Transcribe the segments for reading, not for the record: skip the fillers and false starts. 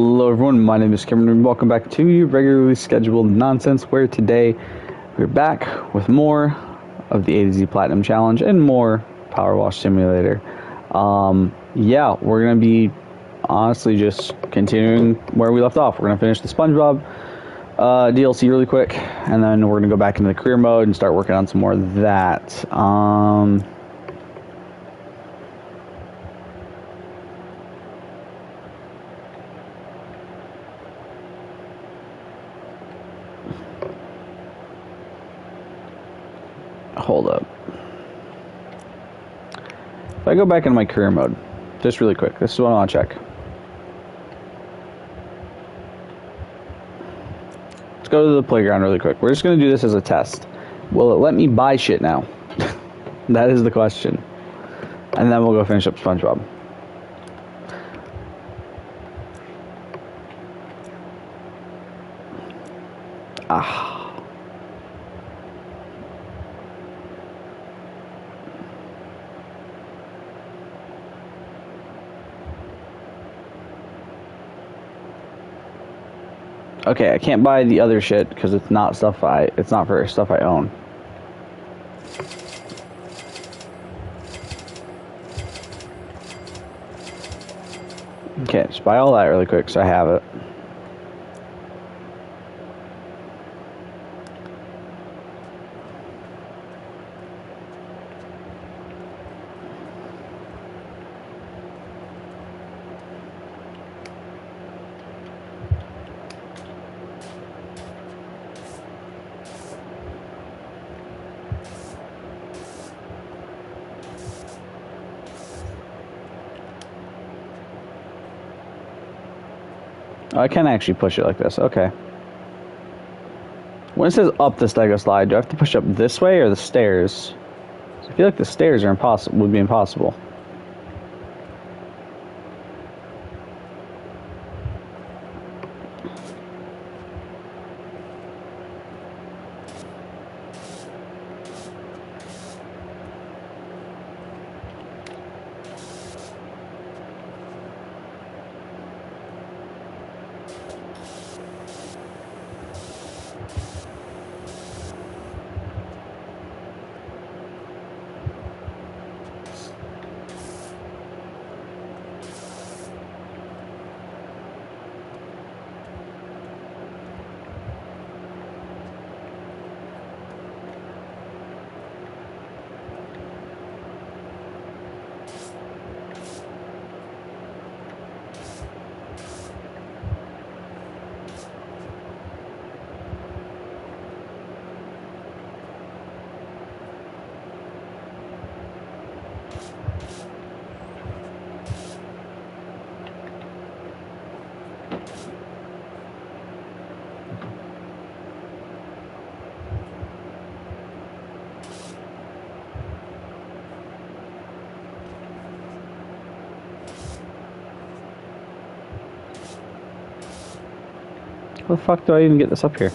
Hello everyone, my name is Cameron and welcome back to your regularly scheduled nonsense, where today we're back with more of the A to Z Platinum Challenge and more Powerwash Simulator. Yeah, we're going to be honestly just continuing where we left off. We're going to finish the SpongeBob DLC really quick, and then we're going to go back into the career mode and start working on some more of that. Hold up. If I go back into my career mode, just really quick, this is what I want to check. Let's go to the playground really quick. We're just going to do this as a test. Will it let me buy shit now? That is the question. And then we'll go finish up SpongeBob. Okay, I can't buy the other shit because it's not it's not for stuff I own. Okay, just buy all that really quick so I have it. Oh, I can actually push it like this. Okay. When it says up the Stego slide, do I have to push up this way or the stairs? I feel like the stairs are impossible. Would be impossible. How the fuck do I even get this up here?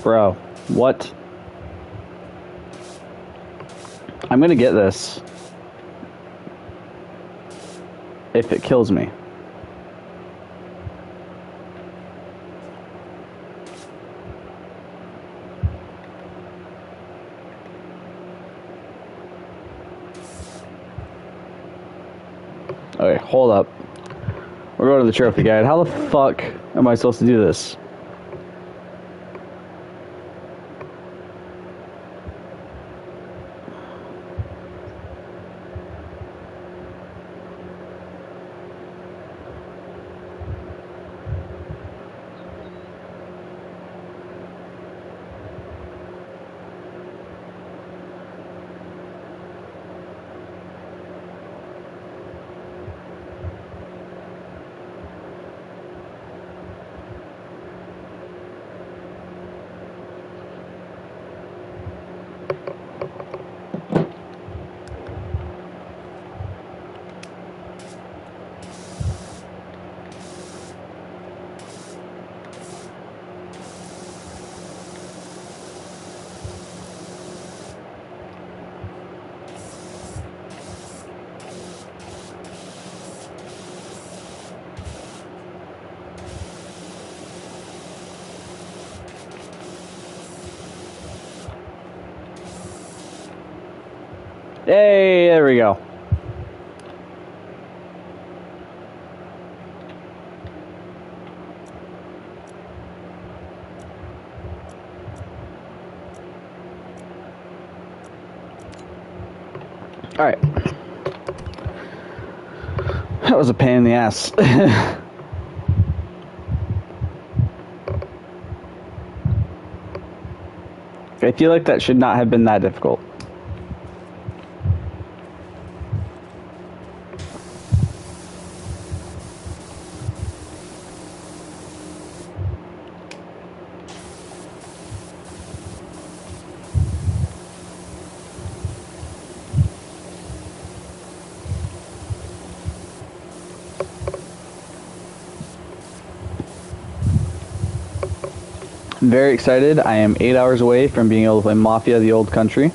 Bro, what? I'm gonna get this. If it kills me. Okay, hold up. We're going to the trophy guide. How the fuck am I supposed to do this? Hey, there we go. All right. That was a pain in the ass. I feel like that should not have been that difficult. I'm very excited. I am 8 hours away from being able to play Mafia: The Old Country.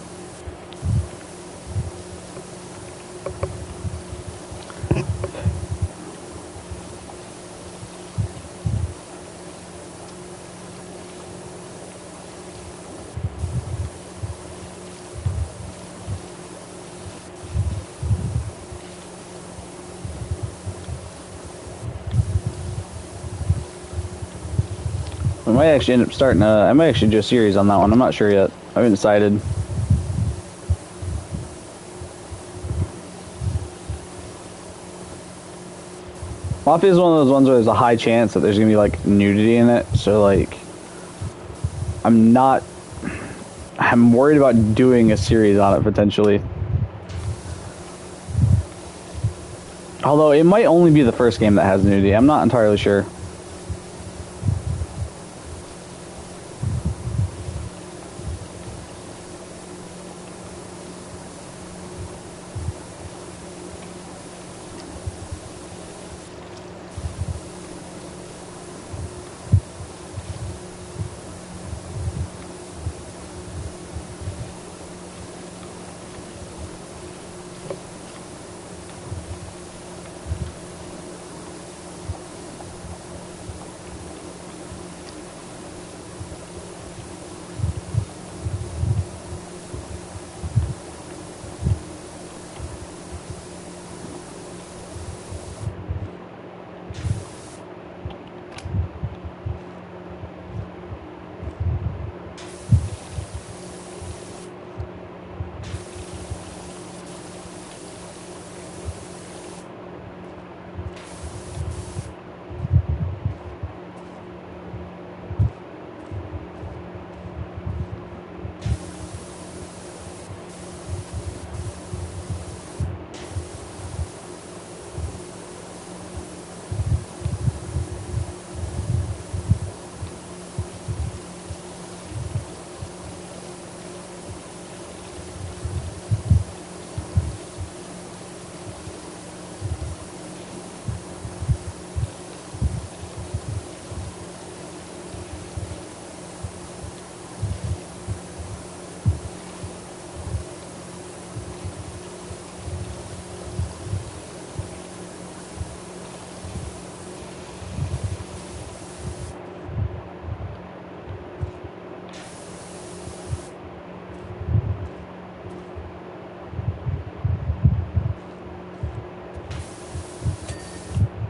I might actually end up starting I might actually do a series on that one. I'm not sure yet. I haven't decided. Mafia is one of those ones where there's a high chance that there's gonna be like nudity in it. So like, I'm worried about doing a series on it potentially. Although it might only be the first game that has nudity. I'm not entirely sure.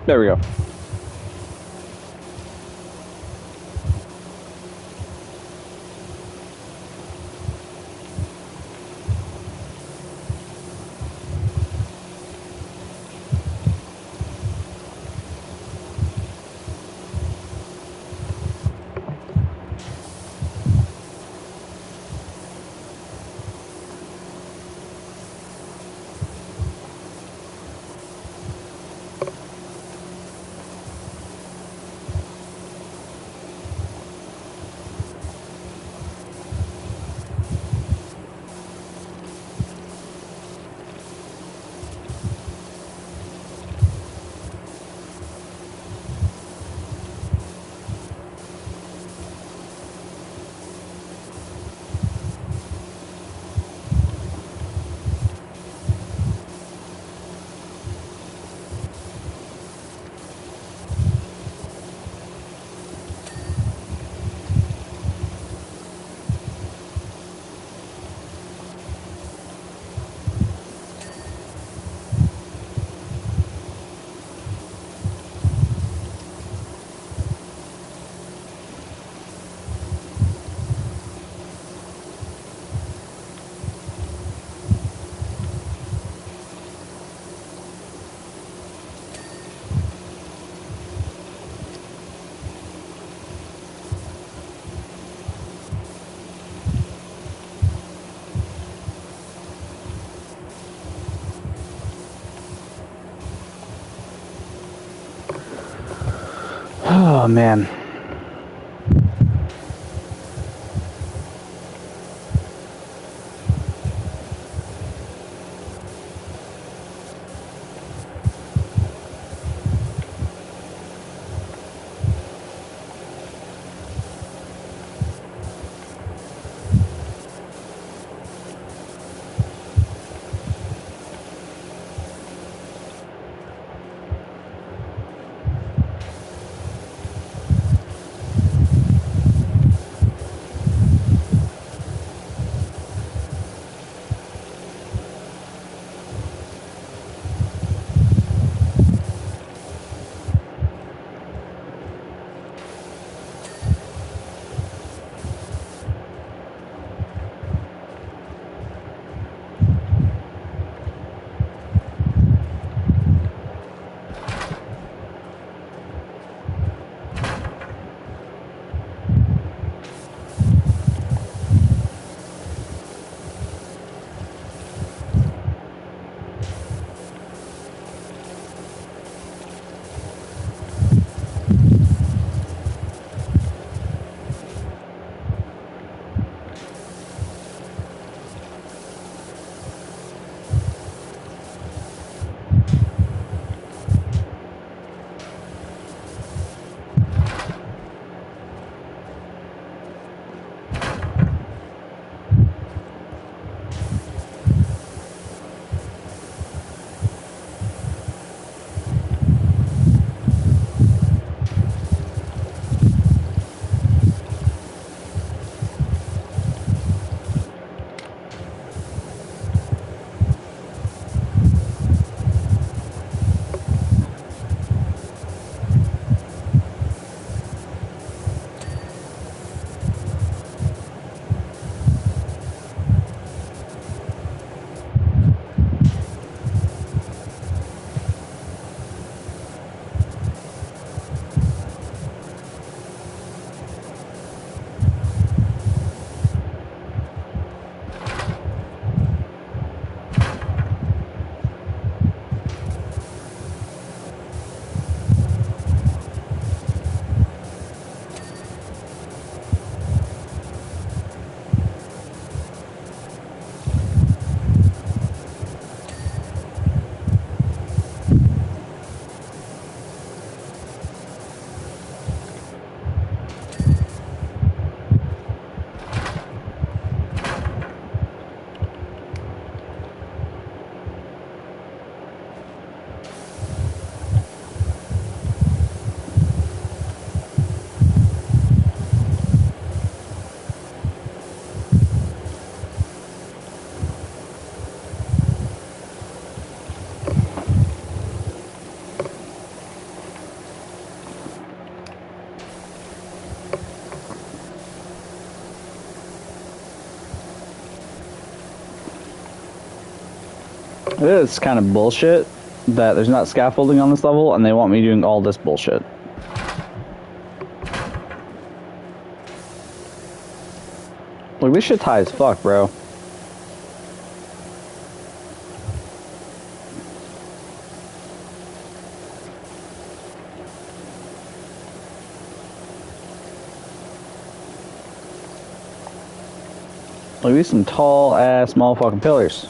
There we go. Oh, man. It is kind of bullshit that there's not scaffolding on this level, and they want me doing all this bullshit. Look, this shit's high as fuck, bro. Look at these some tall ass motherfucking pillars.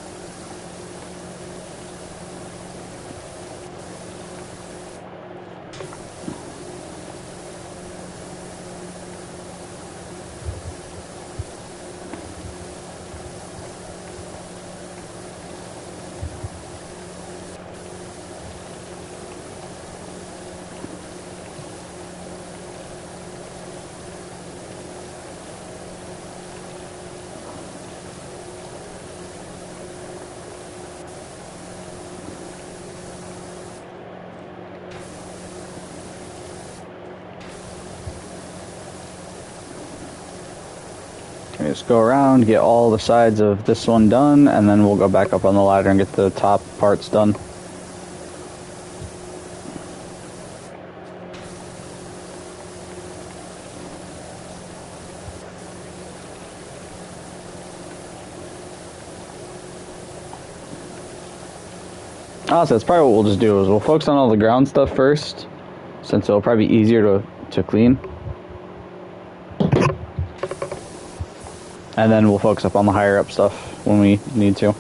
Just go around, get all the sides of this one done, and then we'll go back up on the ladder and get the top parts done. Honestly, that's probably what we'll just do, is we'll focus on all the ground stuff first, since it'll probably be easier to to clean. And then we'll focus up on the higher up stuff when we need to.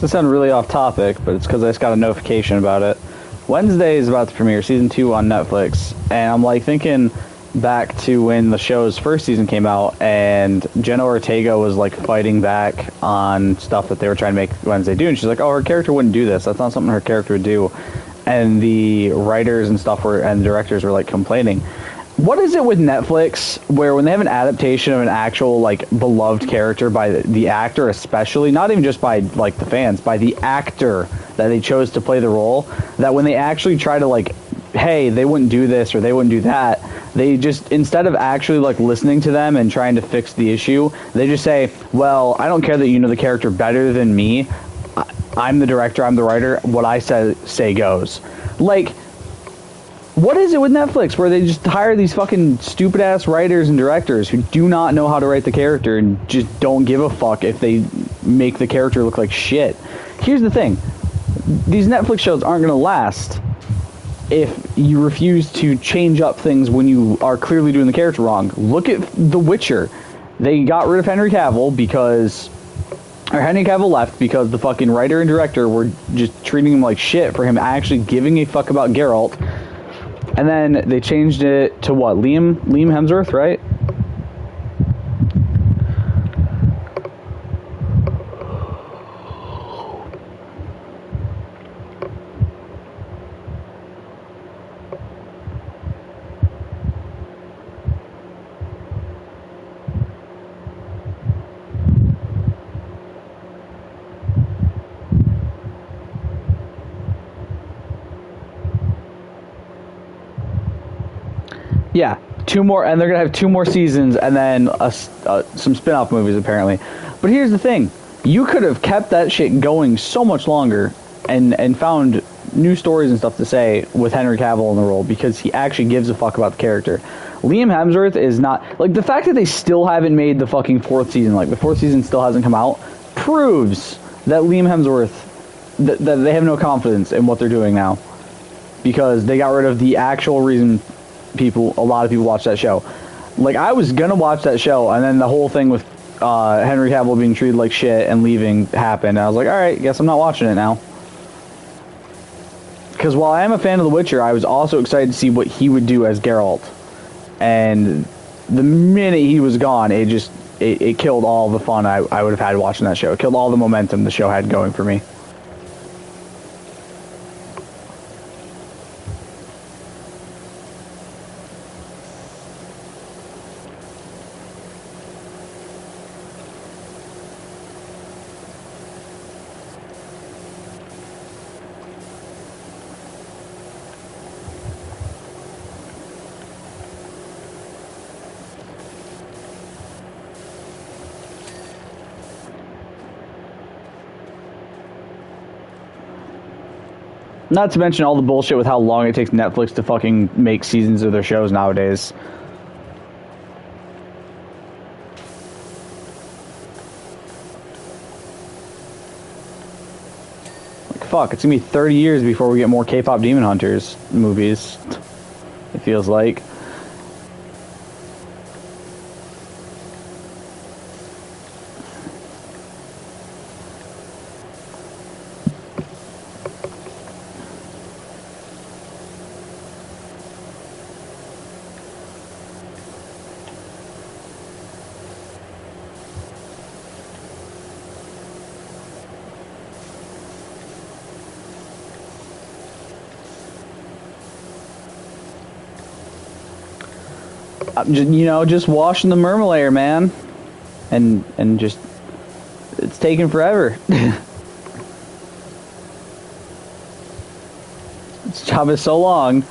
This sounds really off topic, but it's because I just got a notification about it. Wednesday is about to premiere season 2 on Netflix, and I'm like thinking back to when the show's first season came out, and Jenna Ortega was like fighting back on stuff that they were trying to make Wednesday do, and she's like, "Oh, her character wouldn't do this. That's not something her character would do." And the writers and stuff and directors were like complaining. What is it with Netflix where when they have an adaptation of an actual like beloved character by the actor, especially, not even just by like the fans, by the actor that they chose to play the role, that when they actually try to like, hey, they wouldn't do this or they wouldn't do that, they just, instead of actually like listening to them and trying to fix the issue, they just say, well, I don't care that you know the character better than me. I'm the director, I'm the writer, what I say goes. Like, what is it with Netflix where they just hire these fucking stupid-ass writers and directors who do not know how to write the character and just don't give a fuck if they make the character look like shit? Here's the thing. These Netflix shows aren't going to last if you refuse to change up things when you are clearly doing the character wrong. Look at The Witcher. They got rid of Henry Cavill because... Or Henry Cavill left because the fucking writer and director were just treating him like shit for him actually giving a fuck about Geralt. And then they changed it to what? Liam Hemsworth, right? Yeah, 2 more, and they're gonna have 2 more seasons, and then some spin-off movies apparently. But here's the thing: you could have kept that shit going so much longer, and found new stories and stuff to say with Henry Cavill in the role because he actually gives a fuck about the character. Liam Hemsworth is not like the fact that they still haven't made the fucking 4th season, like the 4th season still hasn't come out, proves that Liam Hemsworth that they have no confidence in what they're doing now because they got rid of the actual reason. A lot of people watch that show. Like, I was gonna watch that show, and then the whole thing with Henry Cavill being treated like shit and leaving happened. I was like, alright, guess I'm not watching it now. Because while I am a fan of The Witcher, I was also excited to see what he would do as Geralt. And the minute he was gone, it killed all the fun I would have had watching that show. It killed all the momentum the show had going for me. Not to mention all the bullshit with how long it takes Netflix to fucking make seasons of their shows nowadays. Like, fuck, it's gonna be 30 years before we get more K-pop Demon Hunters movies. It feels like. I'm just, you know, just washing the Murmelayer, man, and just it's taking forever. This job is so long.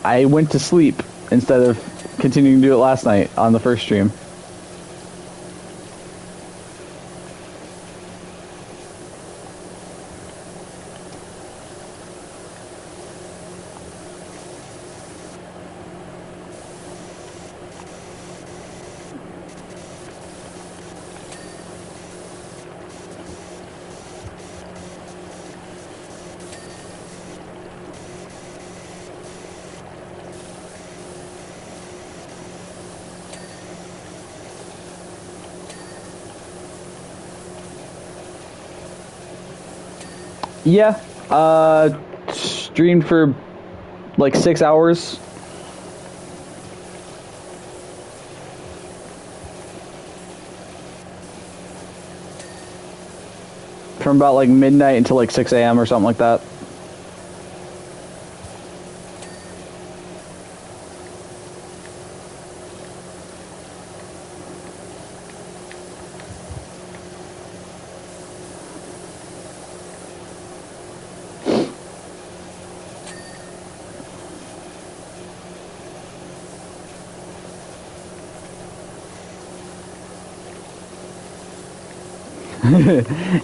I went to sleep instead of continuing to do it last night on the first stream. Yeah, streamed for like 6 hours. From about like midnight until like 6 a.m. or something like that.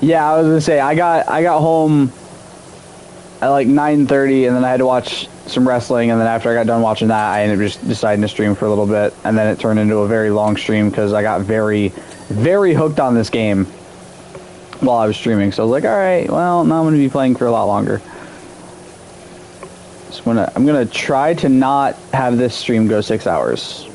Yeah, I was gonna say I got home at like 9:30, and then I had to watch some wrestling, and then after I got done watching that, I ended up just deciding to stream for a little bit, and then it turned into a very long stream because I got very, very hooked on this game while I was streaming. So I was like, all right, well, now I'm gonna be playing for a lot longer. So I'm gonna try to not have this stream go 6 hours.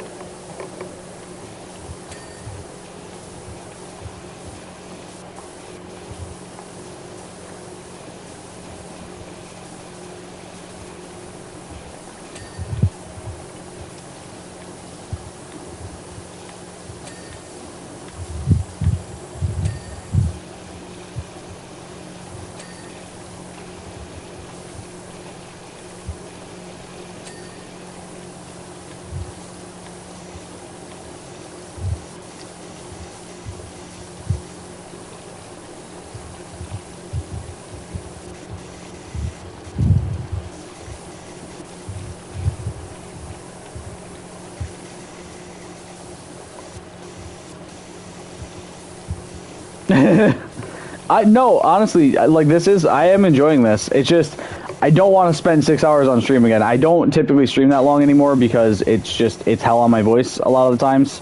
No, honestly, like I am enjoying this. It's just, I don't want to spend 6 hours on stream again. I don't typically stream that long anymore because it's hell on my voice a lot of the times.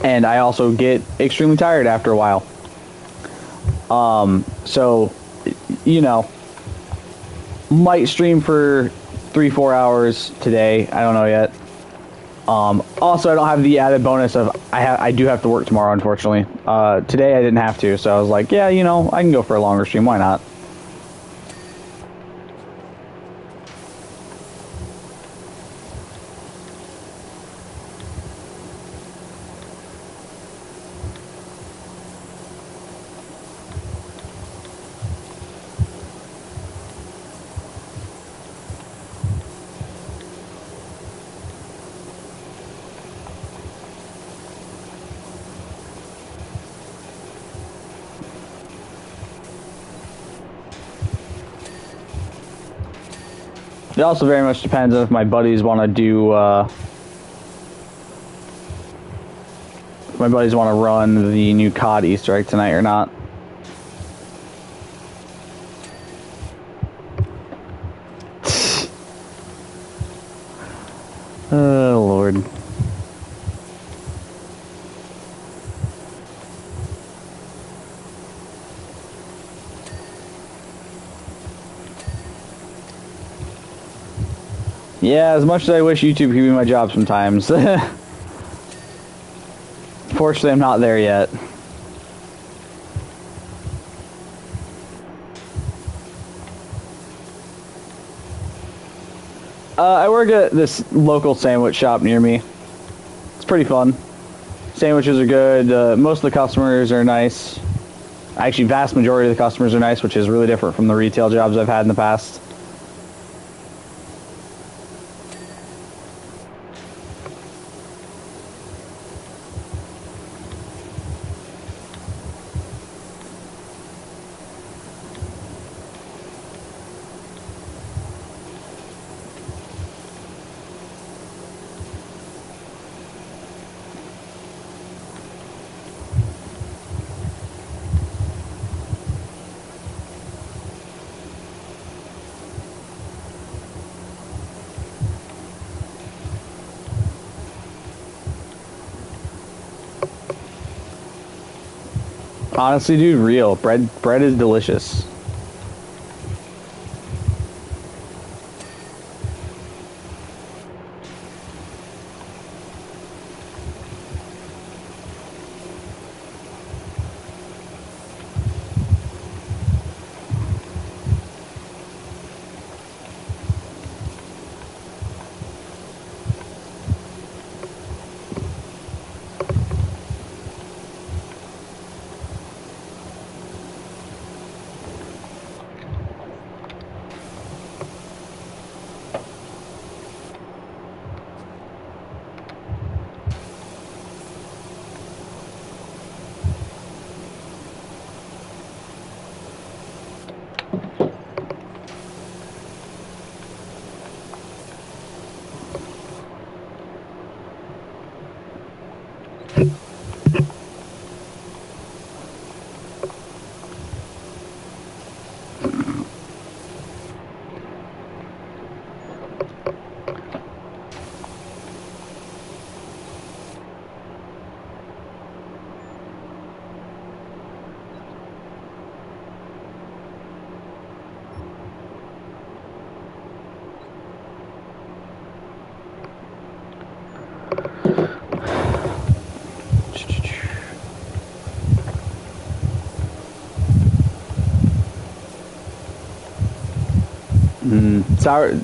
And I also get extremely tired after a while. So, you know, might stream for 3-4 hours today. I don't know yet. Also, I don't have the added bonus of I do have to work tomorrow, unfortunately. Today I didn't have to, so I was like, yeah, you know, I can go for a longer stream. Why not? It also very much depends on if my buddies want to do, if my buddies want to run the new COD Easter egg tonight or not. Oh, Lord. Yeah, as much as I wish YouTube could be my job sometimes. Fortunately, I'm not there yet. I work at this local sandwich shop near me. It's pretty fun. Sandwiches are good. Most of the customers are nice. Actually, vast majority of the customers are nice, which is really different from the retail jobs I've had in the past. Honestly, dude, real. Bread is delicious.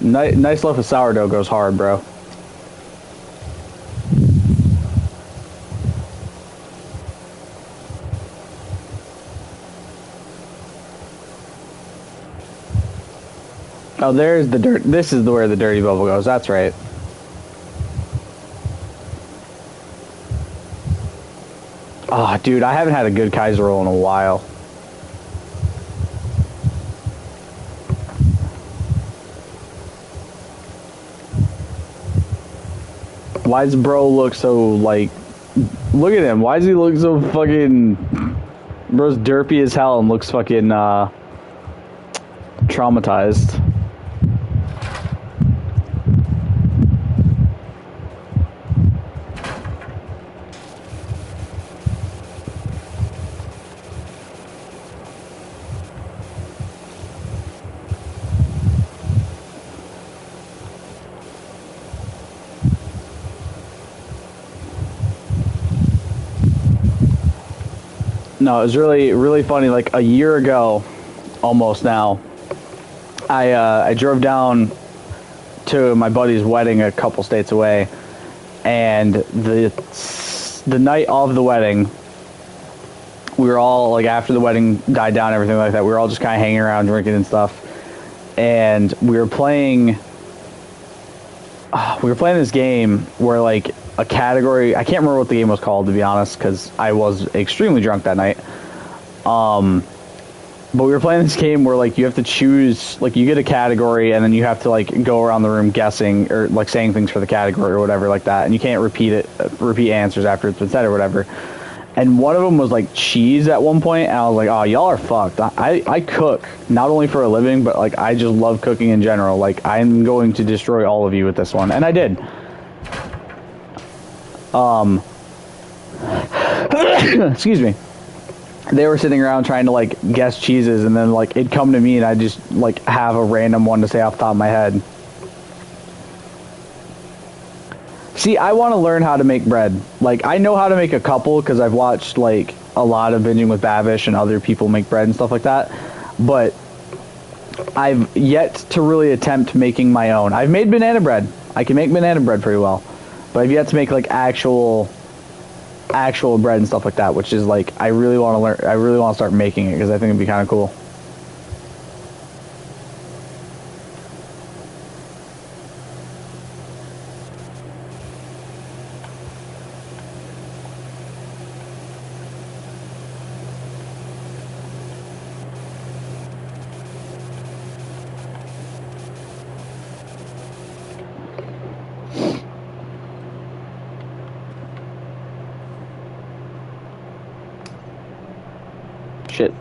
Nice loaf of sourdough goes hard, bro. Oh, there's the dirt. This is where the dirty bubble goes. That's right. Oh, dude, I haven't had a good Kaiser roll in a while. Why does bro look so, like... Look at him. Why does he look so fucking... Bro's derpy as hell and looks fucking, traumatized. No, it was really funny. Like a year ago, almost now, I drove down to my buddy's wedding a couple states away, and the night of the wedding, we were all like, after the wedding died down, everything like that, we were all just kind of hanging around drinking and stuff, and we were playing this game where like a category, I can't remember what the game was called, to be honest, because I was extremely drunk that night. But we were playing this game where like you have to choose, like you get a category and then you have to like go around the room guessing or like saying things for the category or whatever like that, and you can't repeat answers after it's been said or whatever. And one of them was like cheese at one point, and I was like, oh, y'all are fucked. I cook, not only for a living, but like I just love cooking in general. Like I'm going to destroy all of you with this one, and I did. Excuse me. They were sitting around trying to like guess cheeses, and then like it'd come to me and I just like have a random one to say off the top of my head. See, I want to learn how to make bread. Like I know how to make a couple because I've watched like a lot of Binging with Babish and other people make bread and stuff like that, but I've yet to really attempt making my own. I've made banana bread. I can make banana bread pretty well, but I've yet to make like actual bread and stuff like that, which is like I really want to learn. I really want to start making it because I think it'd be kind of cool. Shit.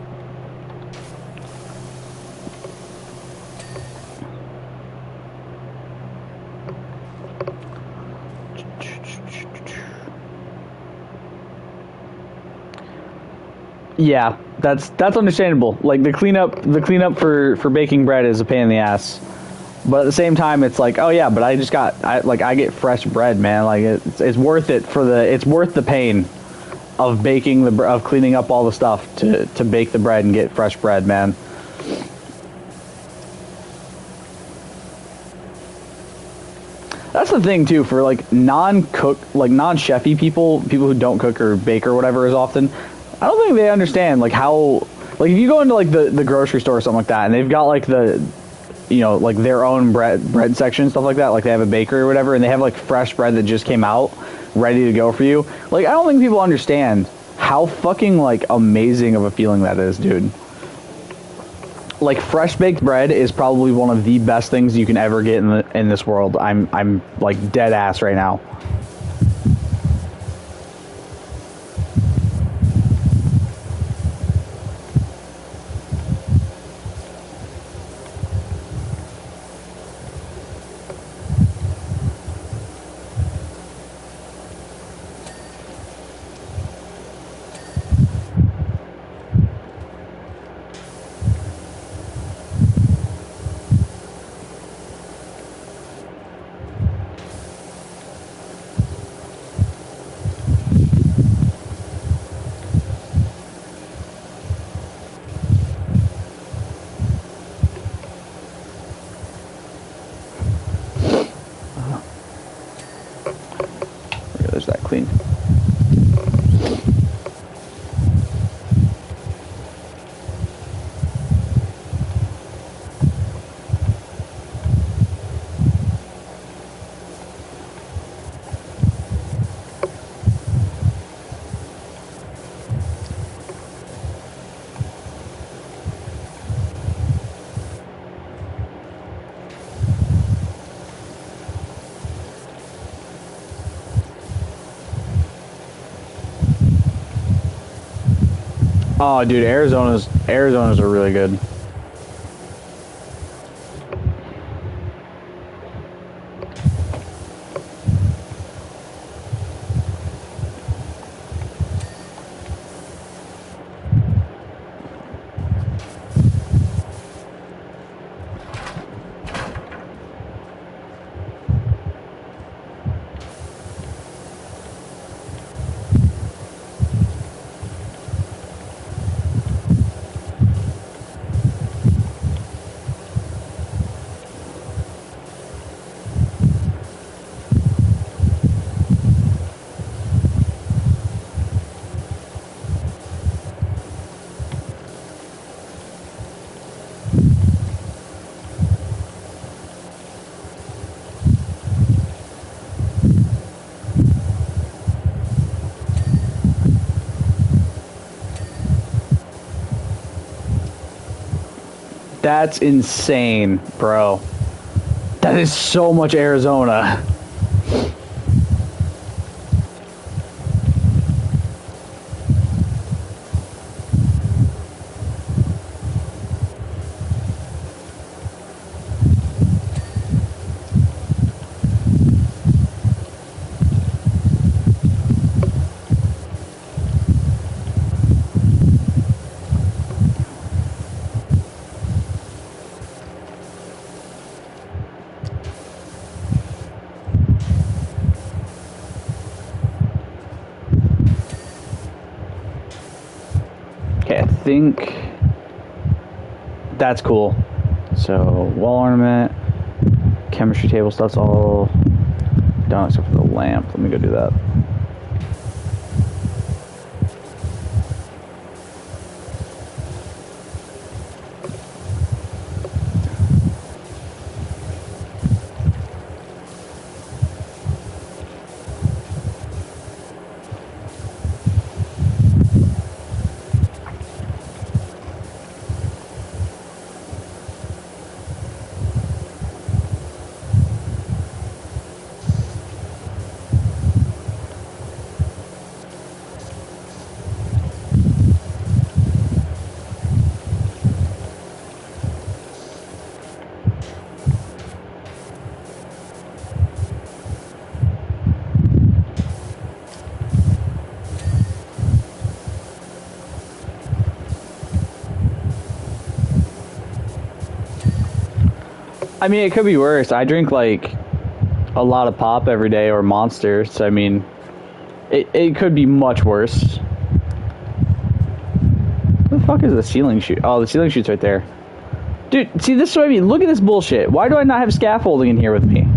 Yeah, that's understandable. Like the cleanup for baking bread is a pain in the ass. But at the same time, it's like, oh yeah, but I get fresh bread, man. Like it's worth it it's worth the pain of of cleaning up all the stuff to bake the bread and get fresh bread, man. That's the thing too for like non-chefy people who don't cook or bake or whatever as often. I don't think they understand like how like if you go into like the grocery store or something like that and they've got like like their own bread section, stuff like that, like they have a bakery or whatever, and they have like fresh bread that just came out ready to go for you. Like I don't think people understand how fucking like amazing of a feeling that is, dude. Like fresh baked bread is probably one of the best things you can ever get in this world. I'm like dead ass right now. There's that clean. Oh, dude, Arizona's are really good. That's insane, bro. That is so much Arizona. Okay, I think that's cool. So wall ornament, chemistry table stuff's all done except for the lamp. Let me go do that. I mean, it could be worse. I drink like a lot of pop every day or Monster, so I mean, it could be much worse. What the fuck is the ceiling chute? Oh, the ceiling chute's right there. Dude, see, this is what I mean. Look at this bullshit. Why do I not have scaffolding in here with me?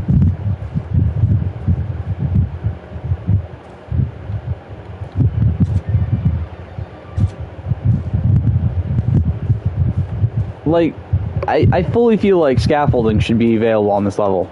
Like, I fully feel like scaffolding should be available on this level.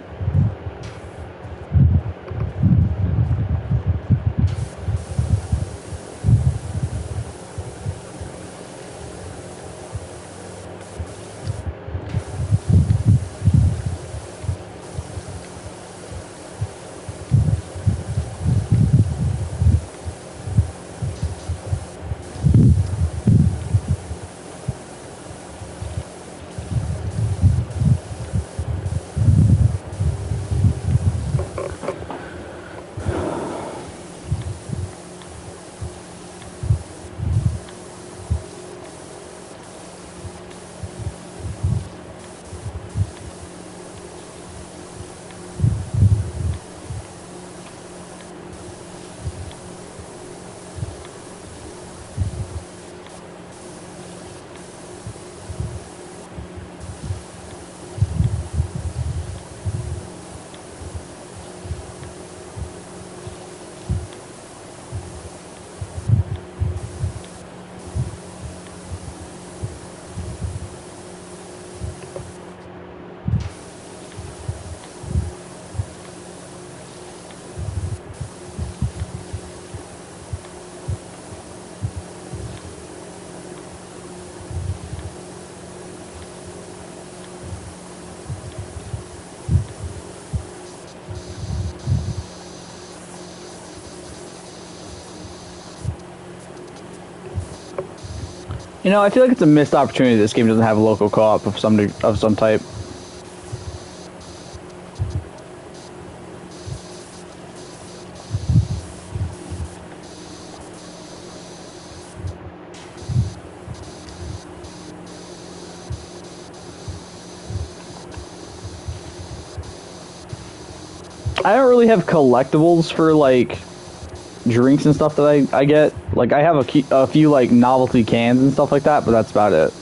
You know, I feel like it's a missed opportunity. This game doesn't have a local co-op of some type. I don't really have collectibles for like drinks and stuff that I get. Like I have a few like novelty cans and stuff like that, but that's about it.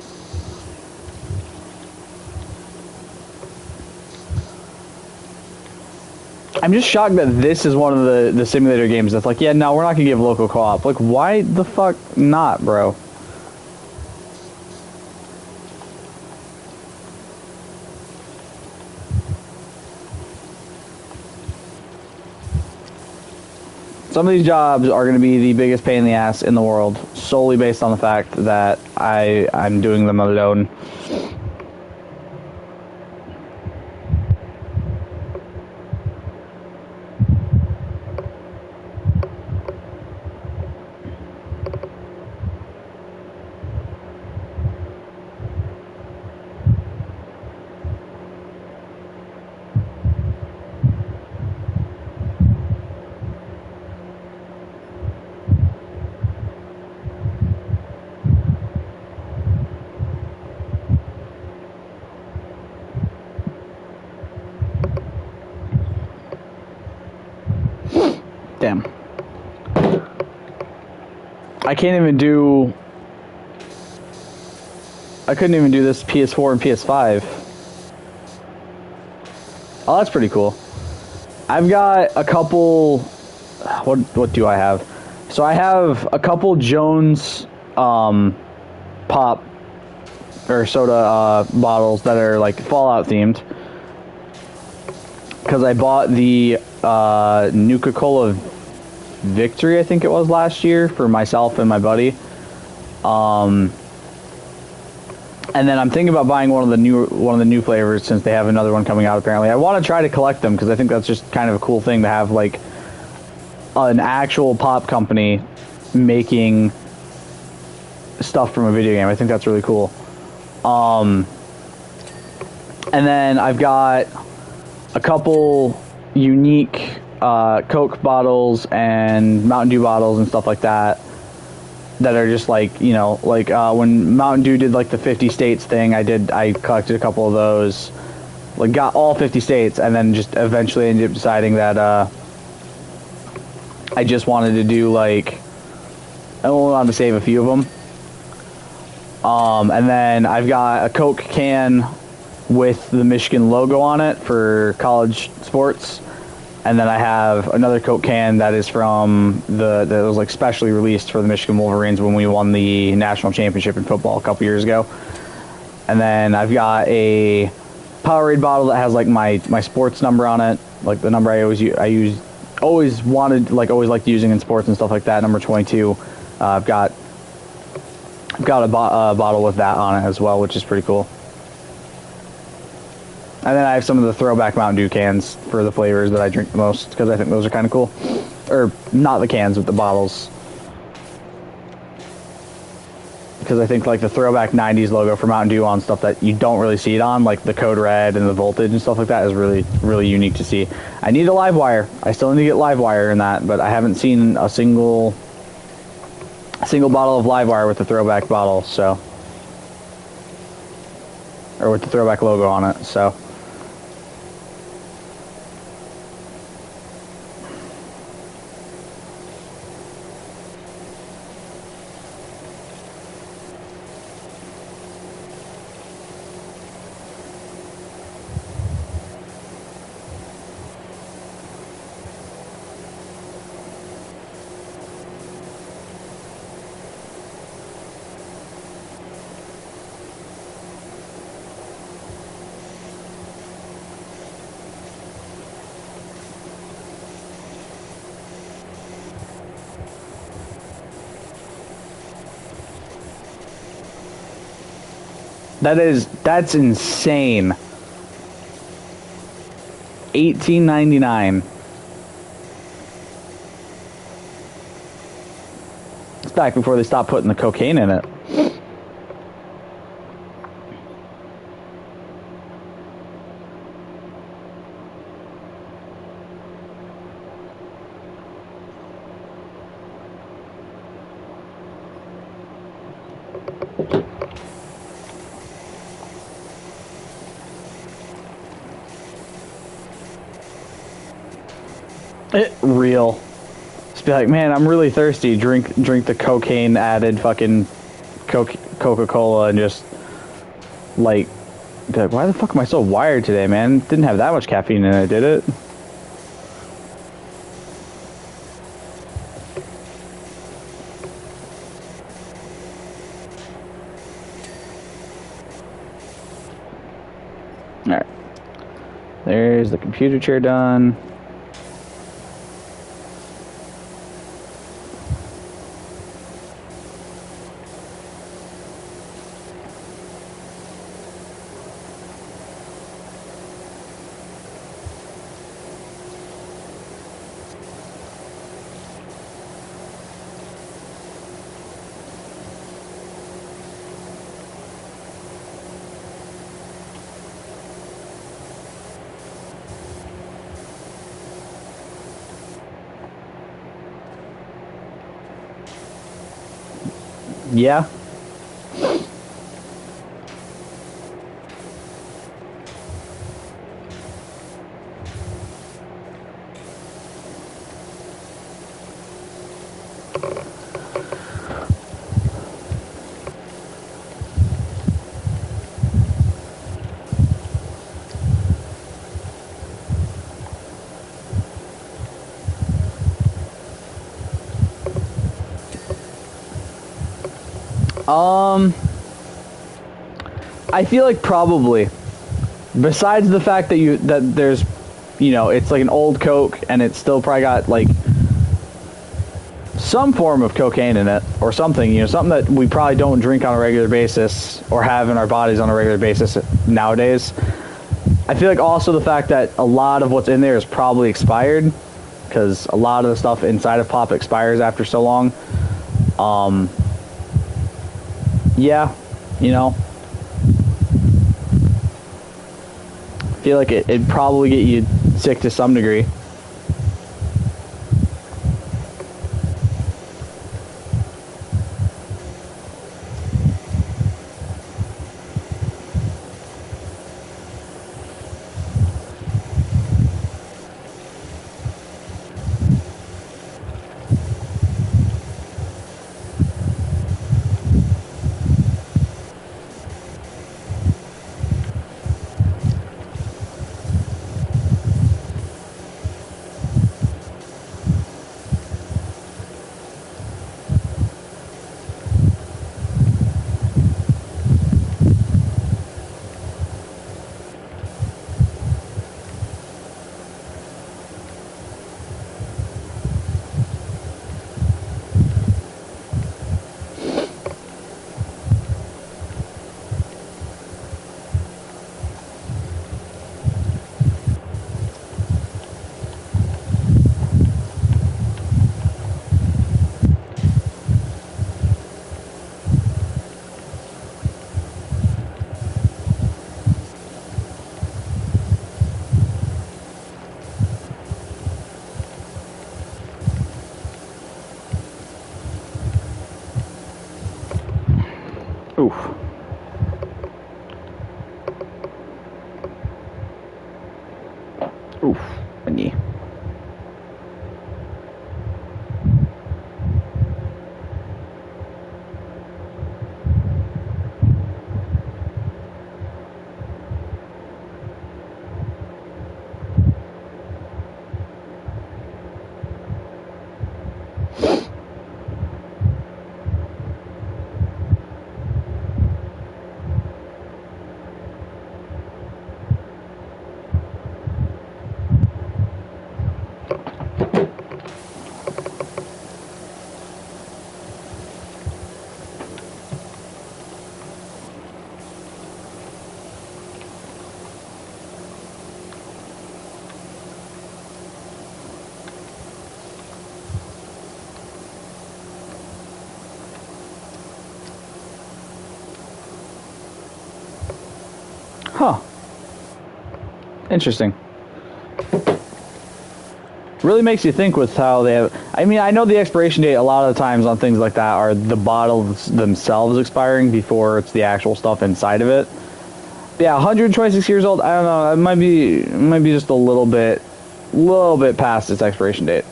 I'm just shocked that this is one of the simulator games that's like, yeah, no, we're not gonna give local co-op. Like, why the fuck not, bro? Some of these jobs are going to be the biggest pain in the ass in the world, solely based on the fact that I'm doing them alone. Damn. I couldn't even do this PS4 and PS5. Oh, that's pretty cool. I've got a couple. What do I have? So I have a couple Jones pop or soda bottles that are like Fallout themed. Because I bought the Nuka-Cola Victory, I think it was last year, for myself and my buddy. And then I'm thinking about buying one of the new flavors since they have another one coming out. Apparently, I want to try to collect them because I think that's just kind of a cool thing to have, like an actual pop company making stuff from a video game. I think that's really cool. And then I've got a couple unique Coke bottles and Mountain Dew bottles and stuff like that that are just like, you know, like when Mountain Dew did like the 50 states thing, I collected a couple of those. like got all 50 states, and then just eventually ended up deciding that I just wanted to do like I only wanted to save a few of them. And then I've got a Coke can with the Michigan logo on it for college sports. And then I have another Coke can that is from that was like specially released for the Michigan Wolverines when we won the national championship in football a couple years ago. And then I've got a Powerade bottle that has like my sports number on it, like the number I always liked using in sports and stuff like that, number 22. I've got a bottle with that on it as well, which is pretty cool. And then I have some of the throwback Mountain Dew cans for the flavors that I drink the most, because I think those are kind of cool. Or not the cans, but the bottles. Because I think like the throwback 90s logo for Mountain Dew on stuff that you don't really see it on, like the Code Red and the Voltage and stuff like that, is really, really unique to see. I need a live wire. I still need to get live wire in that, but I haven't seen a single bottle of live wire with the throwback bottle, so, or with the throwback logo on it, so. That's insane. $18.99. It's back before they stopped putting the cocaine in it. Real. Just be like, man, I'm really thirsty. Drink the cocaine added fucking Coca-Cola and just like, be like, why the fuck am I so wired today, man? Didn't have that much caffeine in it, did it? Alright. There's the computer chair done. Yeah. I feel like probably, besides the fact that there's, you know, it's like an old Coke and it's still probably got like some form of cocaine in it or something, you know, something that we probably don't drink on a regular basis or have in our bodies on a regular basis nowadays. I feel like also the fact that a lot of what's in there is probably expired, because a lot of the stuff inside of pop expires after so long. Yeah, you know, I feel like it'd probably get you sick to some degree. Oof. Oof. My knee. Huh. Interesting. Really makes you think with how they have... I mean, I know the expiration date a lot of the times on things like that are the bottles themselves expiring before it's the actual stuff inside of it. Yeah, 126 years old, I don't know, it might be just a little bit past its expiration date.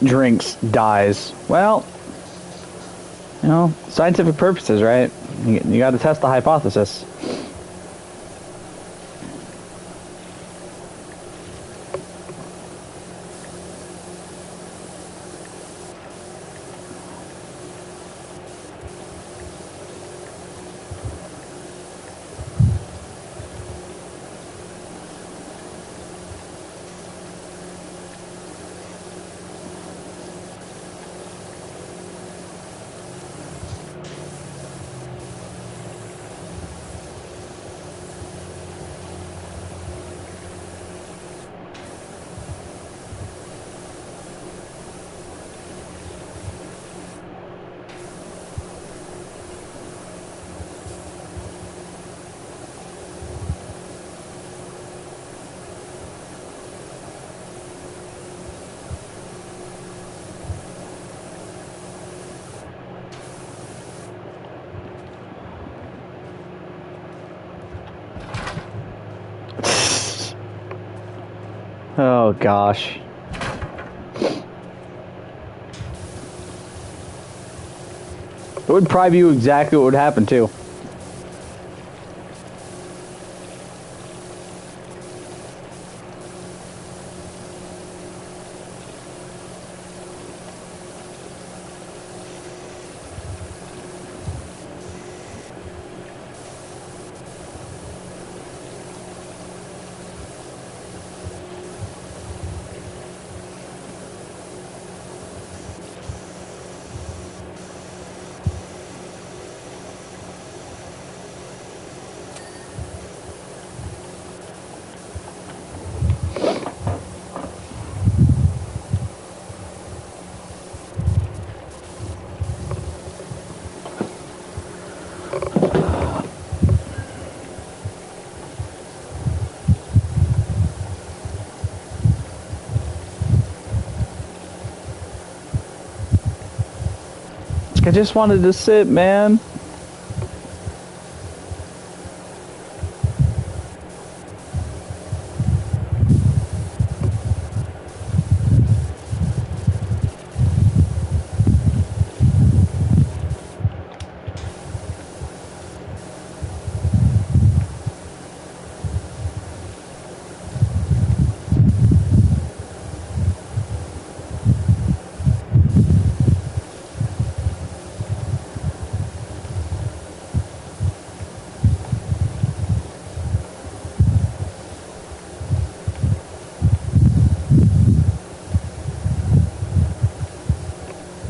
Drinks, dies. Well, you know, scientific purposes, right? You got to test the hypothesis. Oh gosh. It would prove you exactly what would happen too. I just wanted to sit, man.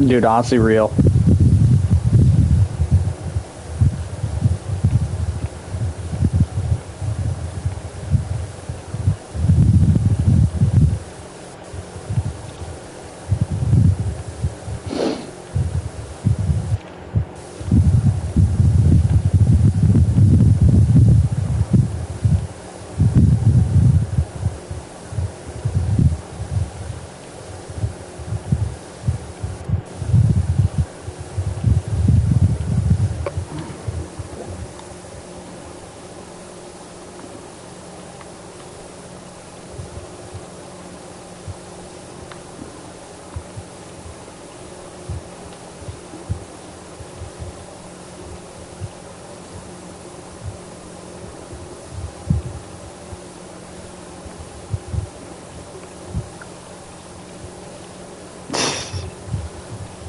Dude, honestly, real.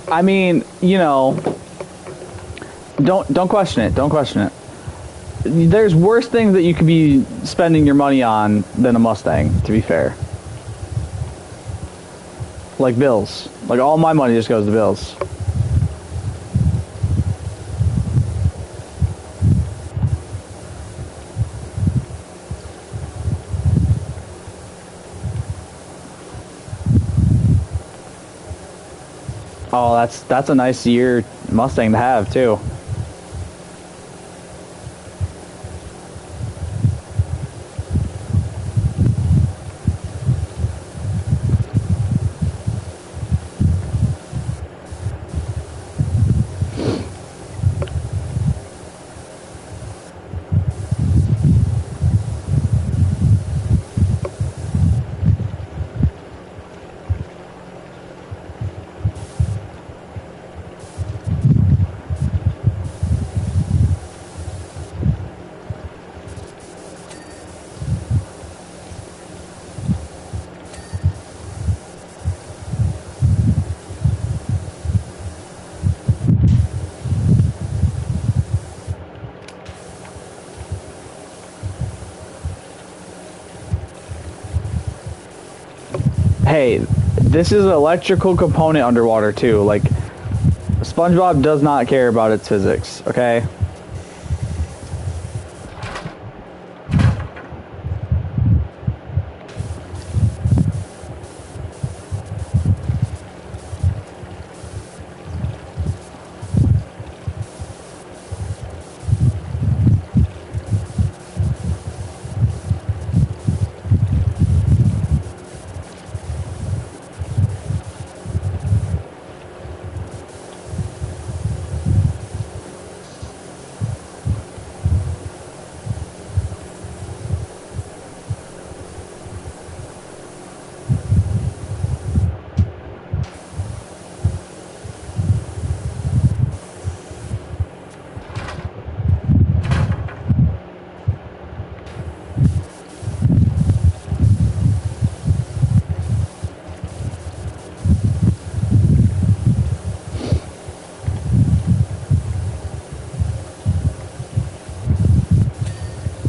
I mean, you know, don't question it. Don't question it. There's worse things that you could be spending your money on than a Mustang, to be fair. Like bills. Like all my money just goes to bills. Oh, that's a nice year Mustang to have too. Hey, this is an electrical component underwater too. Like, SpongeBob does not care about its physics, okay?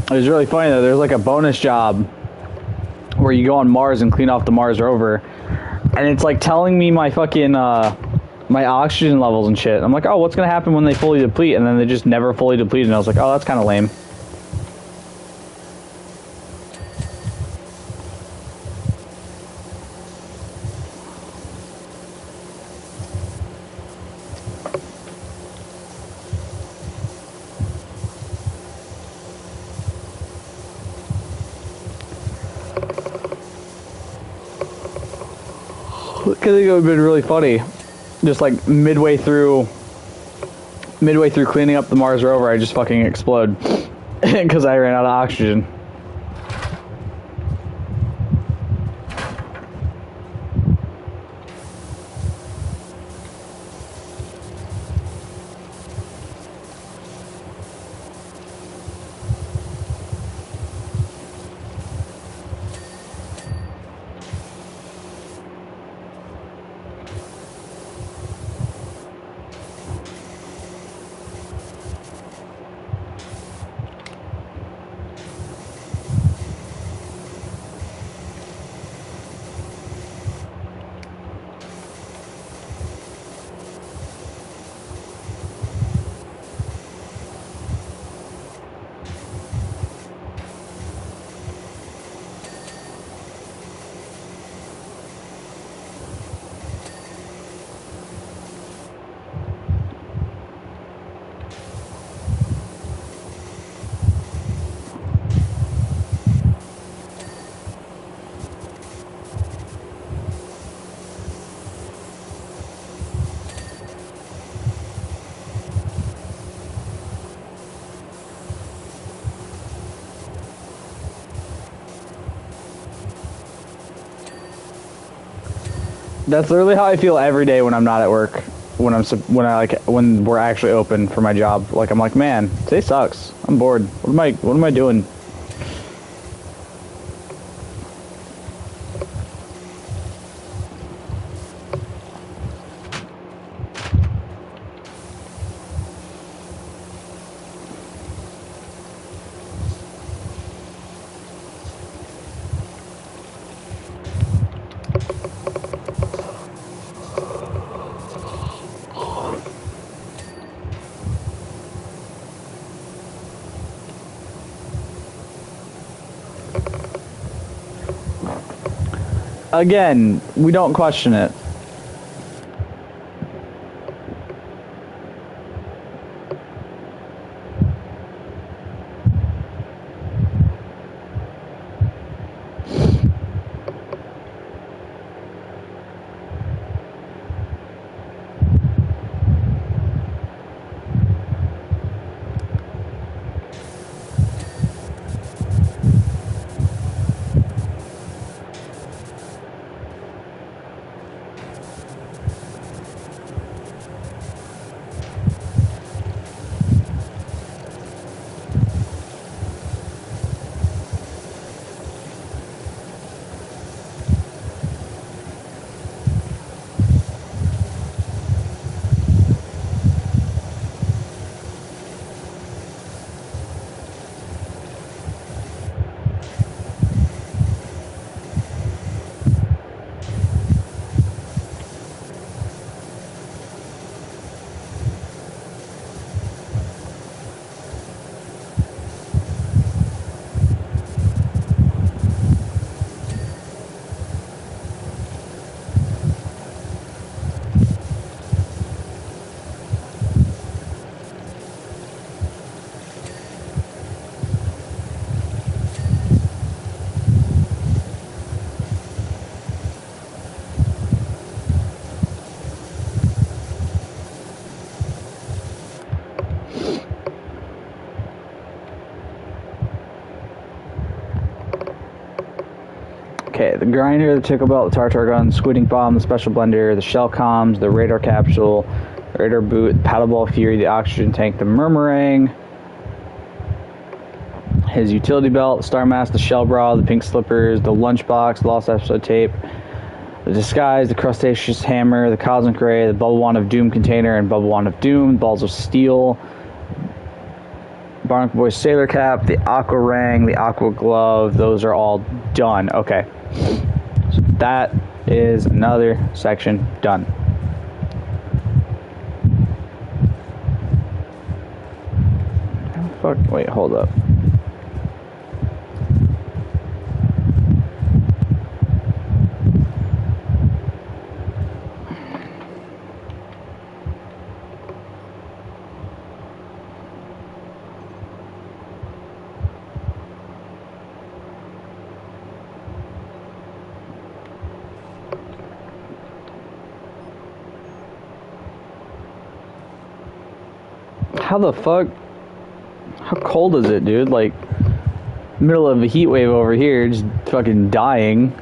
It was really funny though. There's like a bonus job where you go on Mars and clean off the Mars rover, and it's like telling me my fucking my oxygen levels and shit. I'm like, oh, what's gonna happen when they fully deplete? And then they just never fully deplete, and I was like, oh, that's kind of lame. Because it would have been really funny, just like midway through cleaning up the Mars rover, I just fucking explode because I ran out of oxygen. That's literally how I feel every day when I'm not at work. When we're actually open for my job. Like I'm like, man, today sucks. I'm bored. What am I doing? Again, we don't question it. Okay, the grinder, the tickle belt, the tartar gun, squidding bomb, the special blender, the shell comms, the radar capsule, the radar boot, the paddleball fury, the oxygen tank, the murmurang, his utility belt, the star mask, the shell bra, the pink slippers, the lunchbox, the lost episode tape, the disguise, the crustaceous hammer, the cosmic ray, the bubble wand of doom container and bubble wand of doom, balls of steel, Barnacle Boy sailor cap, the aqua ring, the aqua glove. Those are all done. Okay, so that is another section done. Fuck, wait, hold up. How the fuck? How cold is it, dude? Like, middle of a heat wave over here, just fucking dying.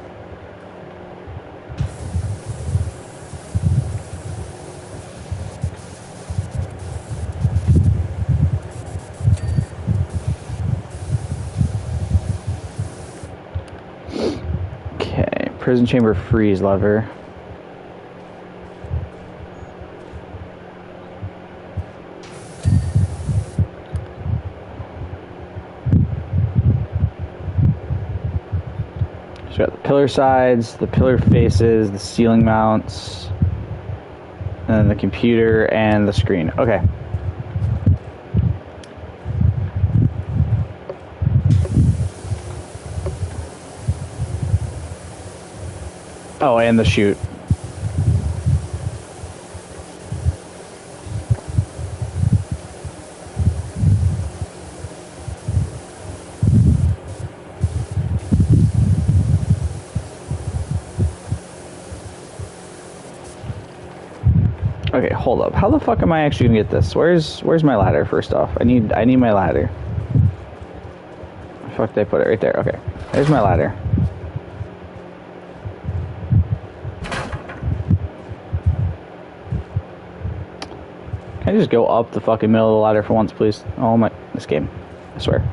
Okay, prison chamber freeze lever. So we got the pillar sides, the pillar faces, the ceiling mounts, and then the computer and the screen. Okay. Oh, and the chute. Okay, hold up. How the fuck am I actually gonna get this? Where's my ladder? First off, I need my ladder. The fuck did I put it? Right there. Okay, there's my ladder. Can I just go up the fucking middle of the ladder for once, please? Oh my, this game, I swear.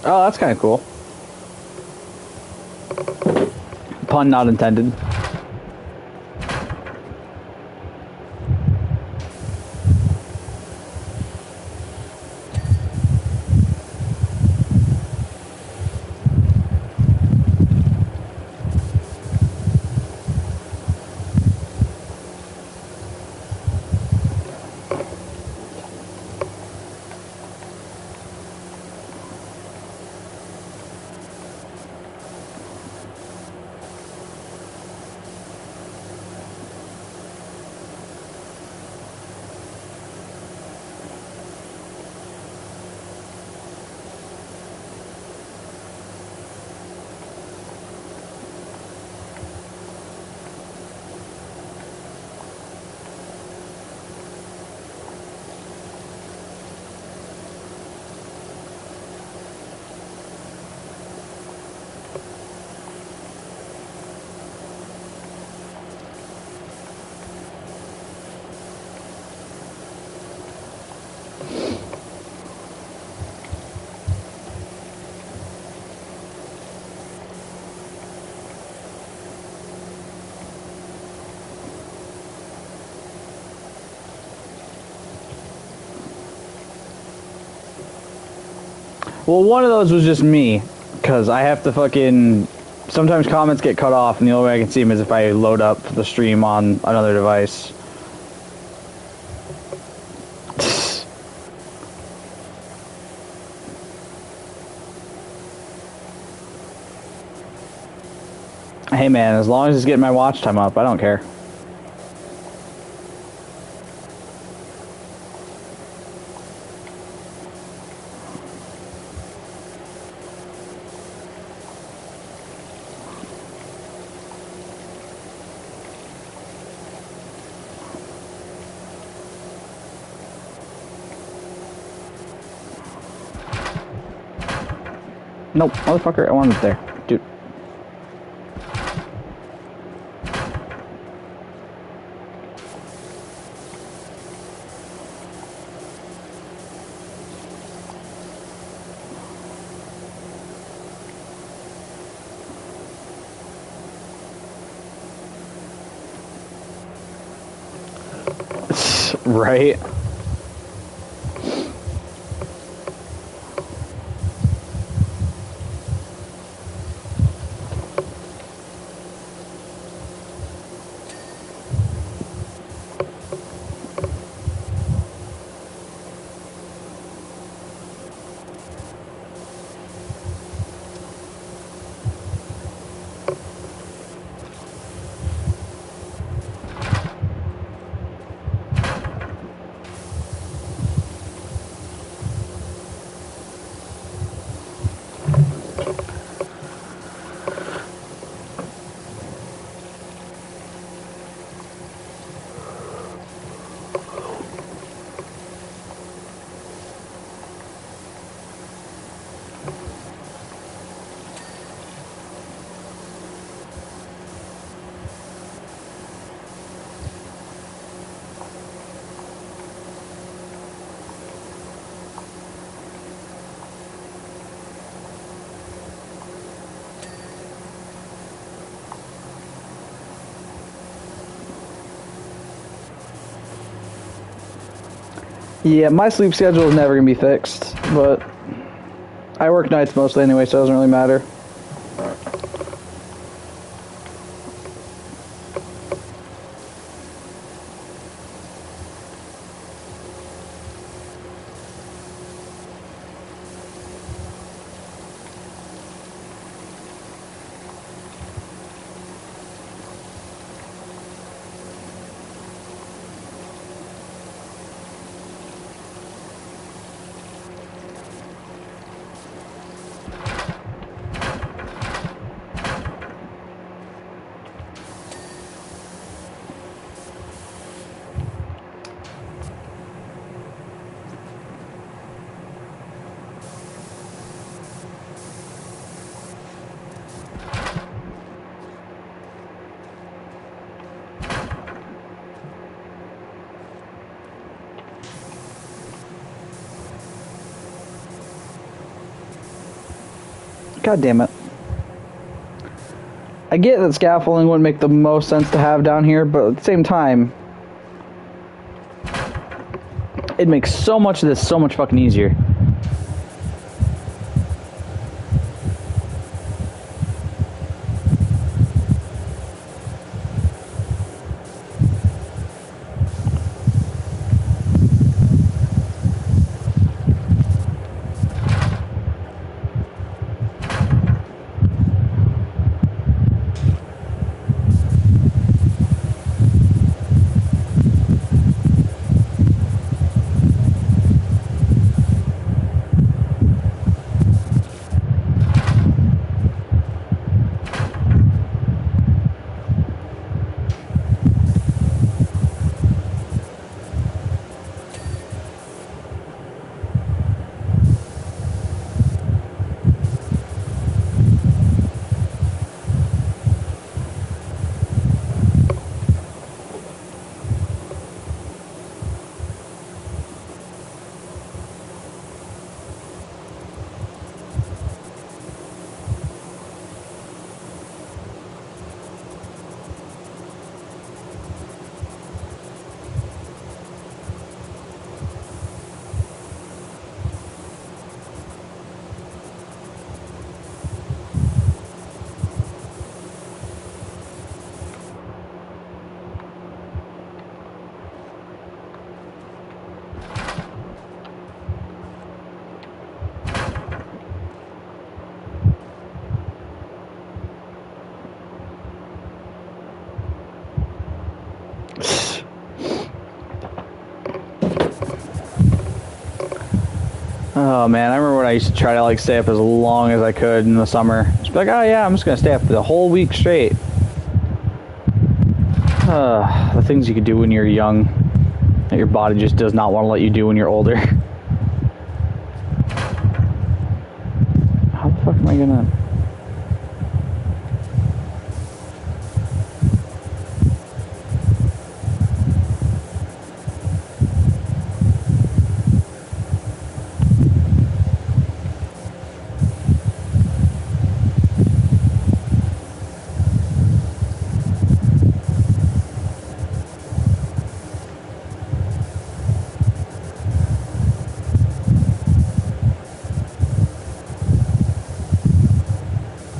Oh, that's kind of cool. Pun not intended. Well, one of those was just me, because I have to fucking... Sometimes comments get cut off, and the only way I can see them is if I load up the stream on another device. Hey man, as long as it's getting my watch time up, I don't care. Nope, motherfucker, I wanted it there. Dude. Right? Yeah, my sleep schedule is never going to be fixed, but I work nights mostly anyway, so it doesn't really matter. God damn it. I get that scaffolding wouldn't make the most sense to have down here, but at the same time, it makes so much of this so much fucking easier. Oh man, I remember when I used to try to like stay up as long as I could in the summer. Just be like, oh yeah, I'm just gonna stay up the whole week straight. The things you could do when you're young that your body just does not want to let you do when you're older. How the fuck am I gonna...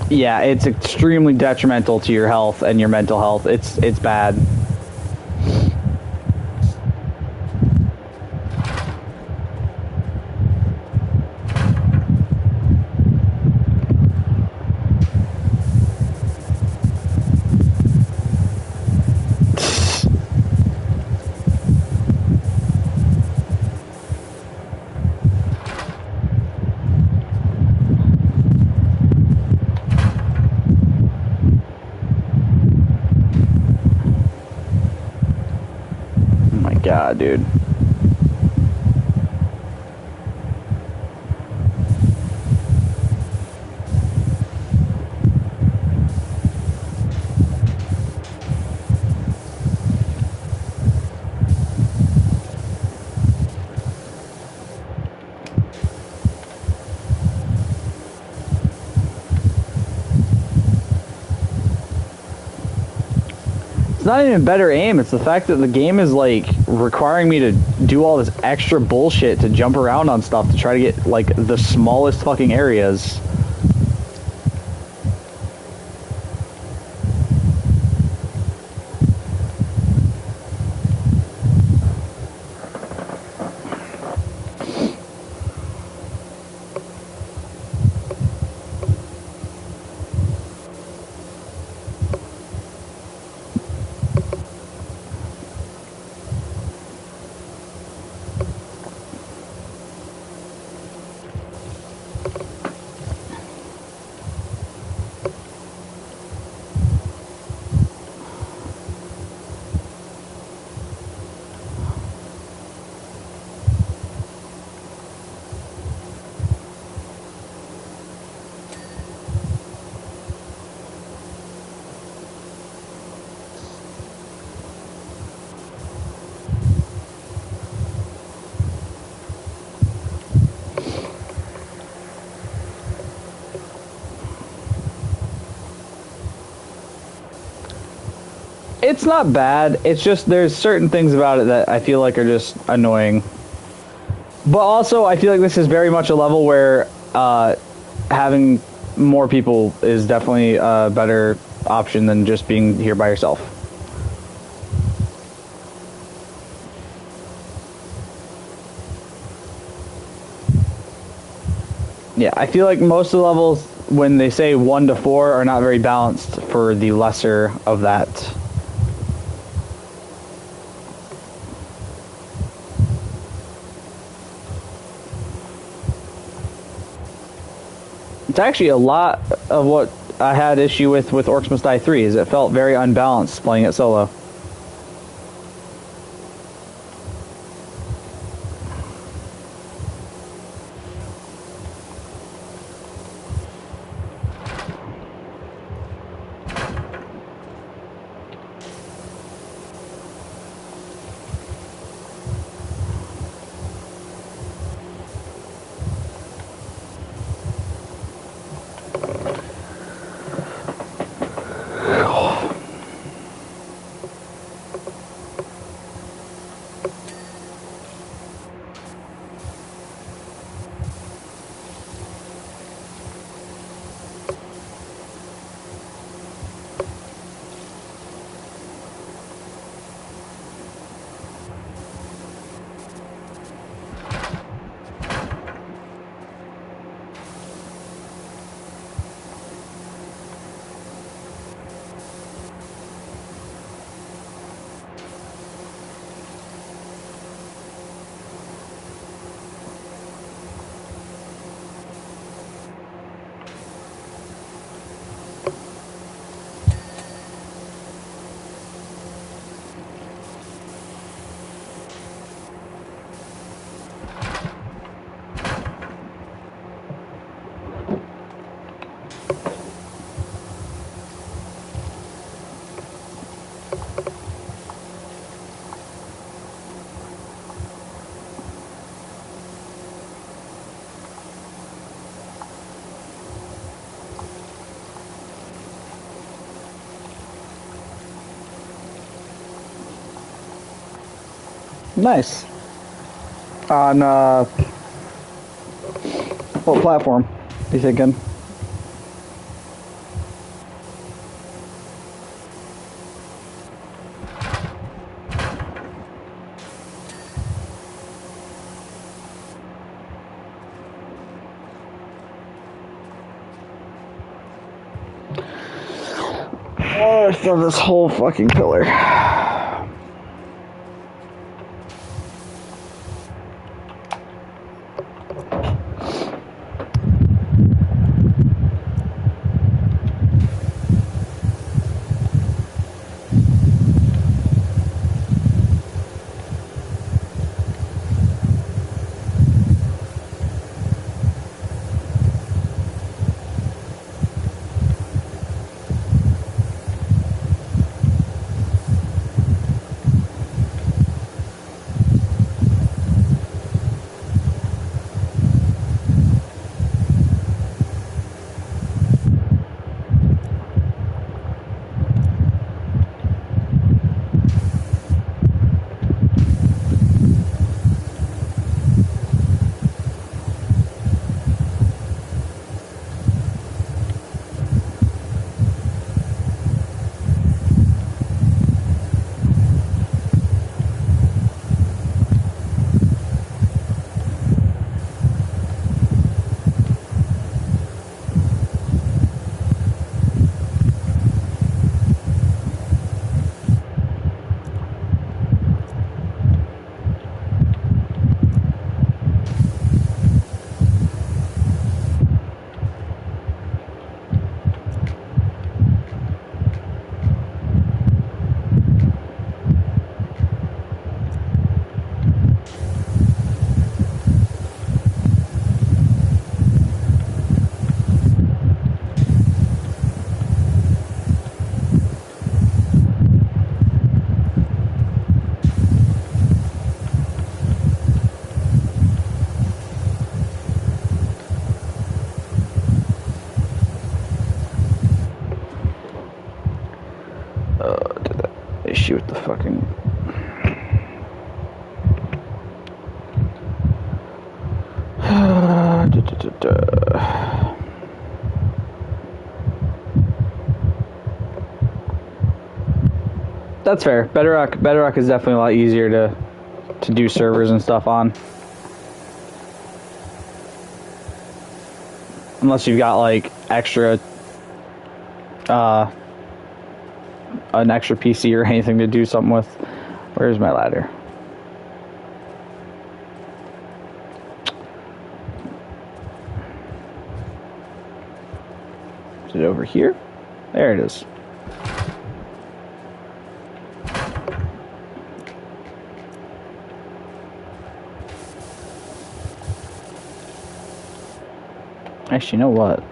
Yeah, it's extremely detrimental to your health and your mental health. It's bad. God, dude. It's not even better aim, it's the fact that the game is like requiring me to do all this extra bullshit to jump around on stuff to try to get like the smallest fucking areas. It's not bad. It's just there's certain things about it that I feel like are just annoying. But also, I feel like this is very much a level where having more people is definitely a better option than just being here by yourself. Yeah, I feel like most of the levels, when they say 1 to 4, are not very balanced for the lesser of that. It's actually a lot of what I had issue with Orcs Must Die 3, is it felt very unbalanced playing it solo. Nice. On what platform are you thinking? Oh, I saw this whole fucking pillar. issue with the fucking... That's fair. Bedrock is definitely a lot easier to do servers and stuff on. Unless you've got like extra an extra PC or anything to do something with. Where's my ladder? Is it over here? There it is. Actually, you know what?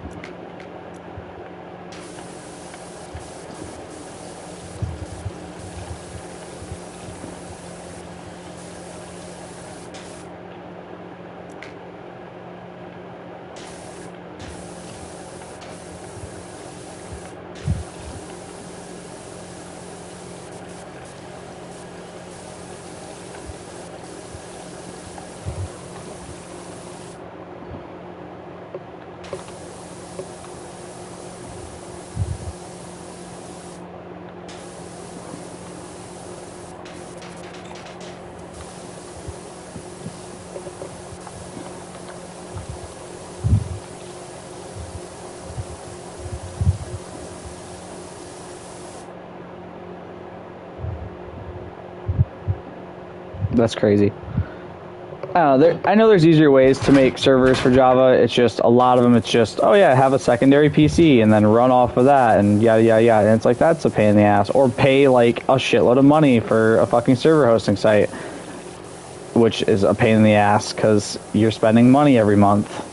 That's crazy. I know there's easier ways to make servers for Java. It's just a lot of them. It's just, oh yeah, have a secondary PC and then run off of that and yada yada yada. And it's like, that's a pain in the ass. Or pay like a shitload of money for a fucking server hosting site, which is a pain in the ass because you're spending money every month.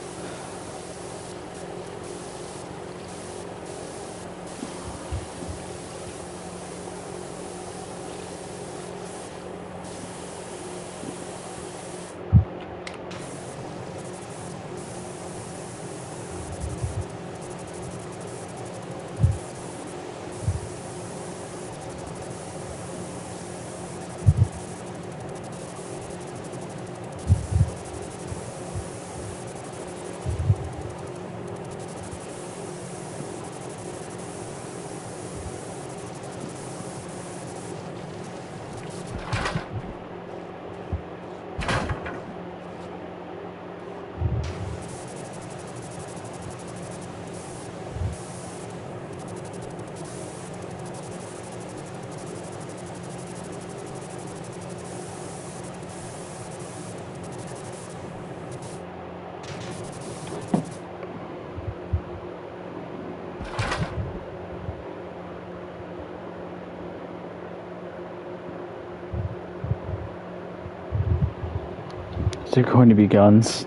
Is there going to be guns?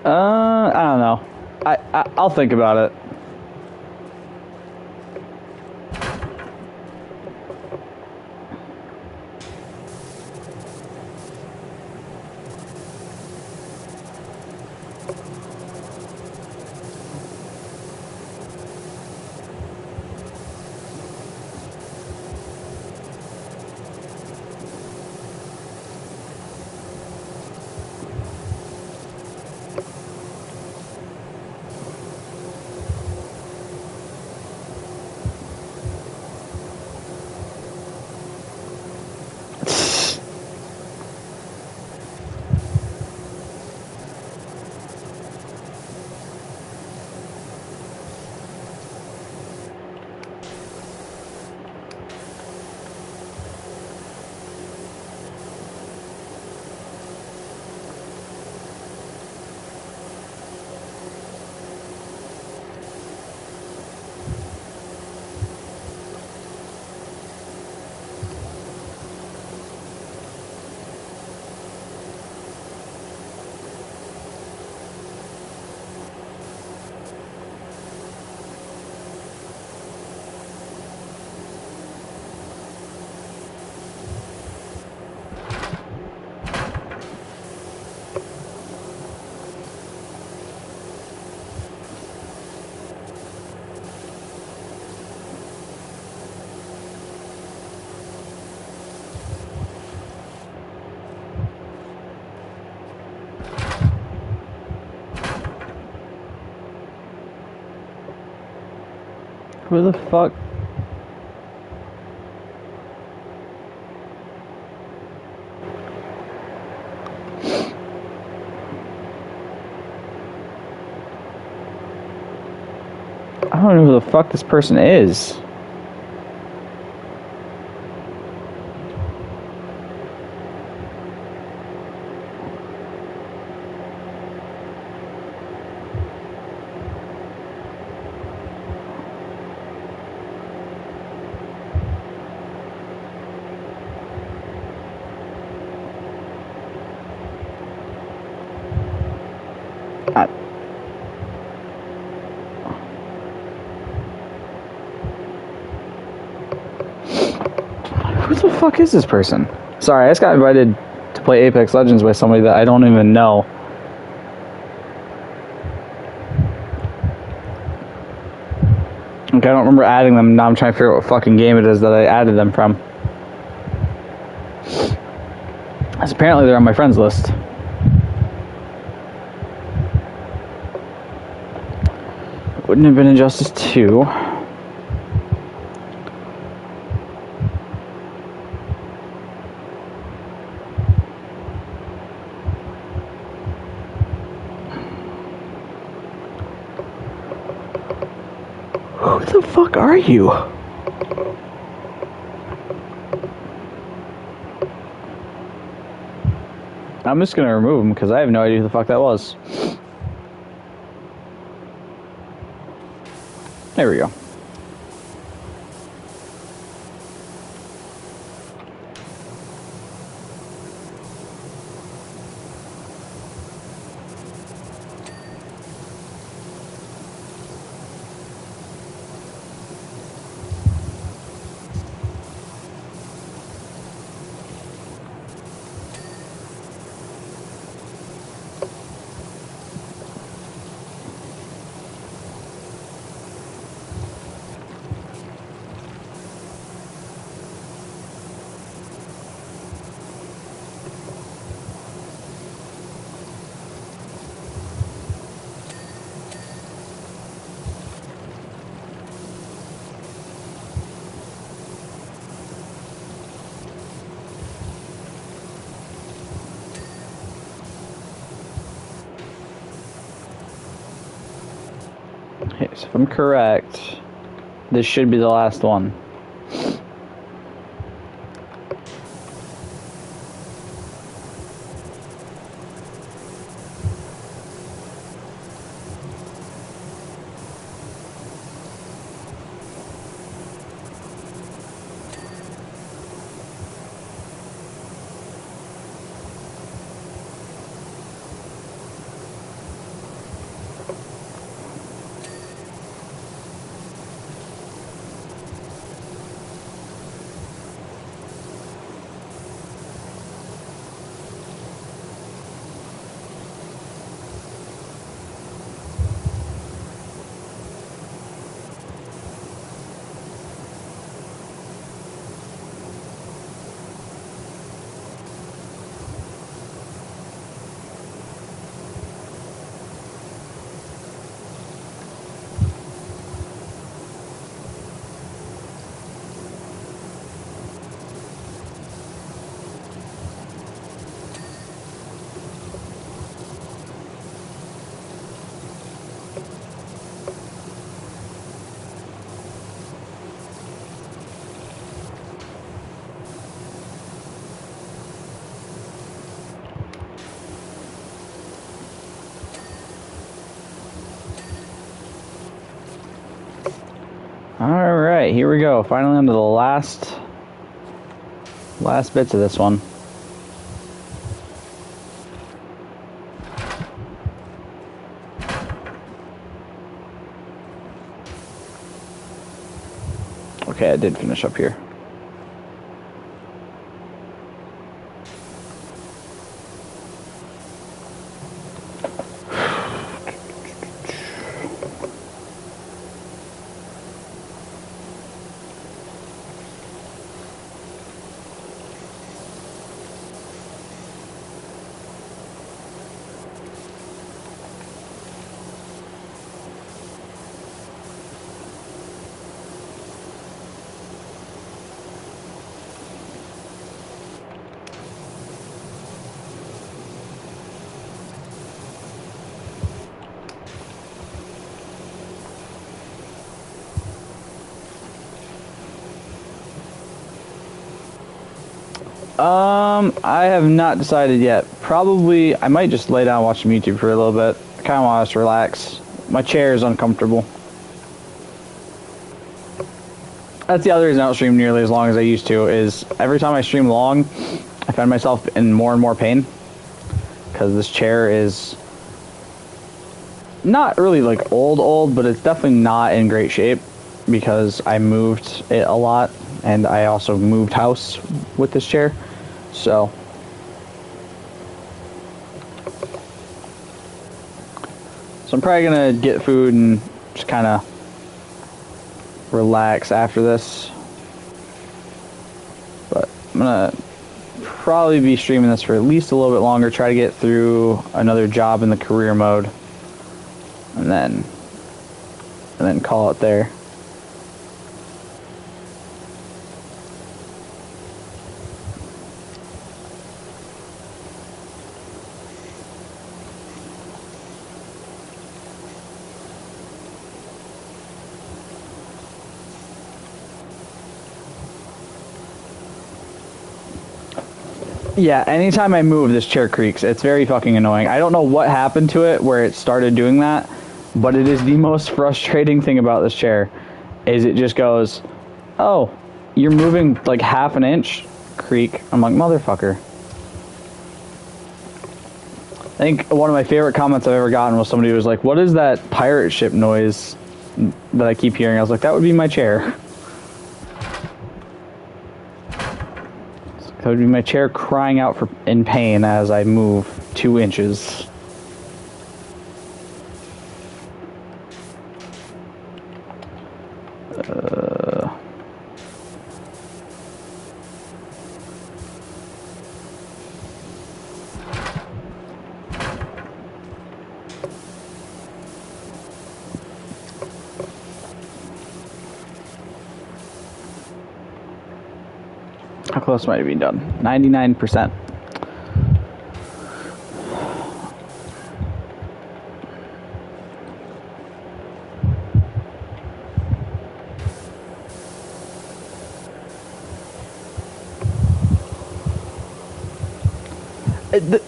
I don't know. I'll think about it. Who the fuck? I don't know who the fuck this person is. Who the fuck is this person? Sorry, I just got invited to play Apex Legends by somebody that I don't even know. Okay, I don't remember adding them. Now I'm trying to figure out what fucking game it is that I added them from. Because apparently they're on my friends list. Wouldn't have been Injustice 2. Who the fuck are you? I'm just gonna remove him because I have no idea who the fuck that was. There we go. Okay, so if I'm correct, this should be the last one. Alright, here we go. Finally onto the last bits of this one. Okay, I did finish up here. I have not decided yet. Probably, I might just lay down and watch some YouTube for a little bit. I kind of want us to relax. My chair is uncomfortable. That's the other reason I don't stream nearly as long as I used to, is every time I stream long, I find myself in more and more pain. Because this chair is not really like old, but it's definitely not in great shape. Because I moved it a lot, and I also moved house with this chair. So I'm probably gonna get food and just kind of relax after this. But I'm gonna probably be streaming this for at least a little bit longer, try to get through another job in the career mode, and then call it there. Yeah, anytime I move, this chair creaks. It's very fucking annoying. I don't know what happened to it where it started doing that, but it is the most frustrating thing about this chair, is it just goes, oh, you're moving like half an inch, creak. I'm like, motherfucker. I think one of my favorite comments I've ever gotten was somebody who was like, what is that pirate ship noise that I keep hearing? I was like, that would be my chair. That would be my chair crying out in pain as I move 2 inches. How close might it be done? 99%.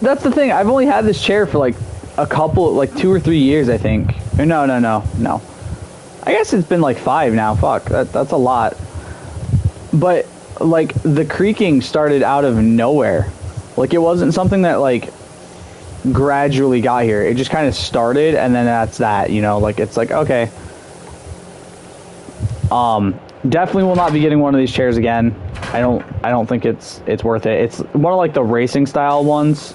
That's the thing. I've only had this chair for like a couple, like 2 or 3 years, I think. No. I guess it's been like 5 now. Fuck, that's a lot. But like the creaking started out of nowhere. Like it wasn't something that like gradually got here. It just kind of started, and then that's that. You know, like it's like okay. Definitely will not be getting one of these chairs again. I don't think it's worth it. It's one of like the racing style ones.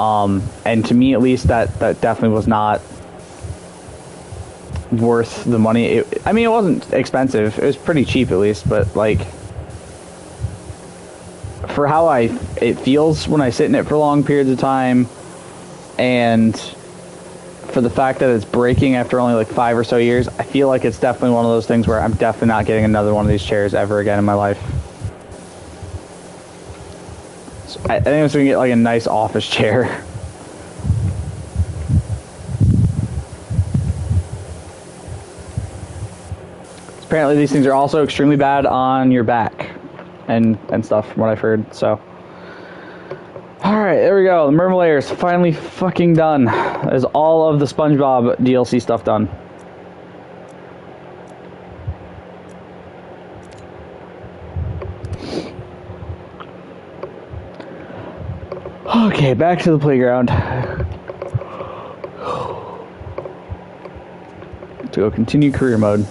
And to me at least that definitely was not worth the money. I mean, it wasn't expensive. It was pretty cheap at least, but like for how it feels when I sit in it for long periods of time, and for the fact that it's breaking after only like 5 or so years, I feel like it's definitely one of those things where I'm definitely not getting another one of these chairs ever again in my life. So I think I'm just gonna get like a nice office chair. Apparently these things are also extremely bad on your back and stuff from what I've heard, so. Alright, there we go. The Merma layer is finally fucking done. That is all of the SpongeBob DLC stuff done. Okay, back to the playground. To go continue career mode.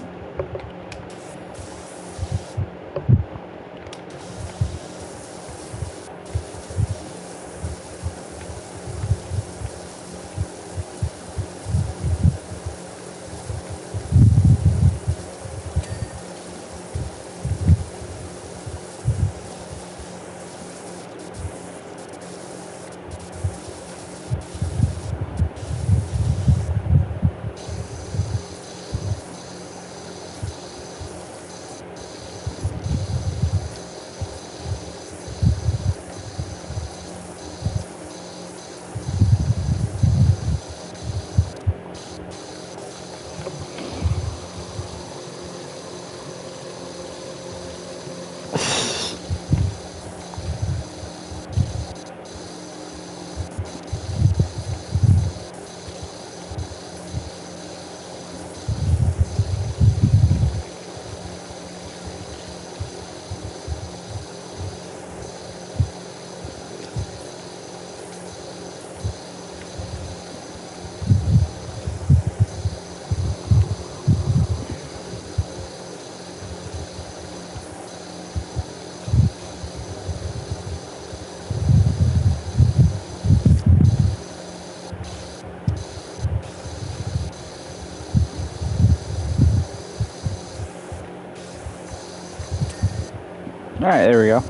Alright, there we go.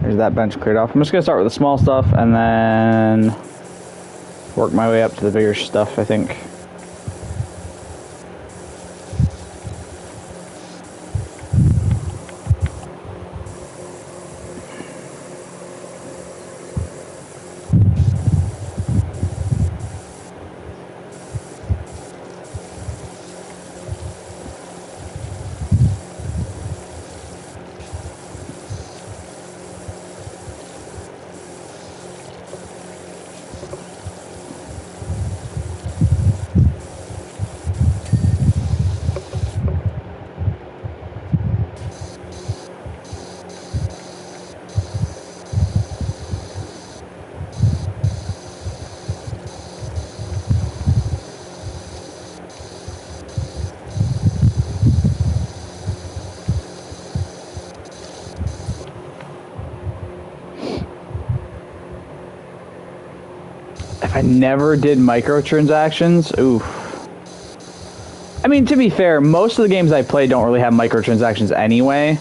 There's that bench cleared off. I'm just going to start with the small stuff and then work my way up to the bigger stuff, I think. If I never did microtransactions, oof. I mean, to be fair, most of the games I play don't really have microtransactions anyway.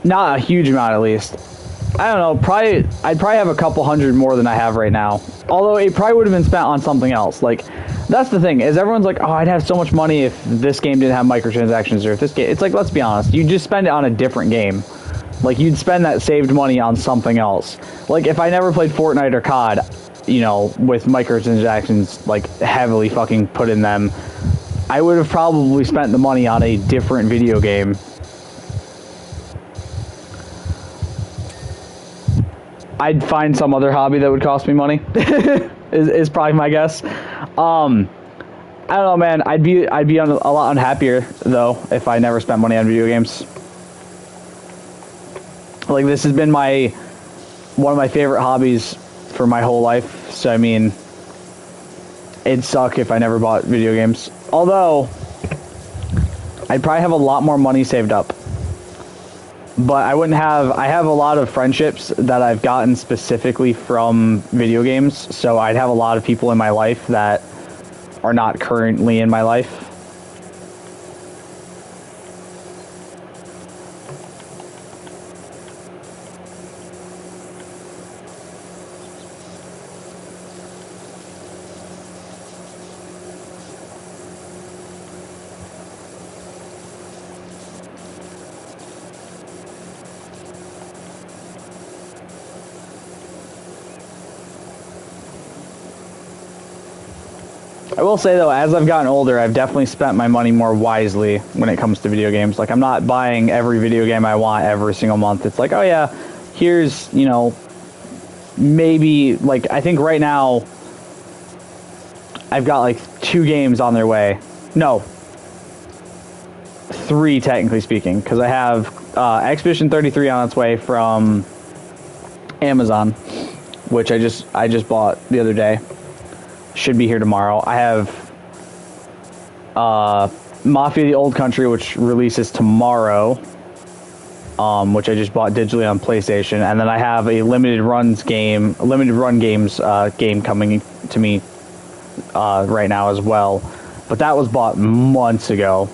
Not a huge amount, at least. I don't know, I'd probably have a couple hundred more than I have right now. Although it probably would have been spent on something else. Like, that's the thing, is everyone's like, oh, I'd have so much money if this game didn't have microtransactions, or if this game... It's like, let's be honest, you just spend it on a different game. Like, you'd spend that saved money on something else. Like, if I never played Fortnite or COD, you know, with microtransactions, like, heavily fucking put in them, I would have probably spent the money on a different video game. I'd find some other hobby that would cost me money, is probably my guess. I don't know, man. I'd be a lot unhappier, though, if I never spent money on video games. Like, this has been one of my favorite hobbies for my whole life, so I mean, it'd suck if I never bought video games. Although, I'd probably have a lot more money saved up. But I have a lot of friendships that I've gotten specifically from video games, so I'd have a lot of people in my life that are not currently in my life. I will say, though, as I've gotten older, I've definitely spent my money more wisely when it comes to video games. Like, I'm not buying every video game I want every single month. It's like, oh, yeah, here's, you know, maybe, like, I think right now I've got, like, 2 games on their way. No. 3, technically speaking, because I have Expedition 33 on its way from Amazon, which I just bought the other day. Should be here tomorrow. I have Mafia: The Old Country, which releases tomorrow, which I just bought digitally on PlayStation, and then I have a limited run games game coming to me right now as well. But that was bought months ago.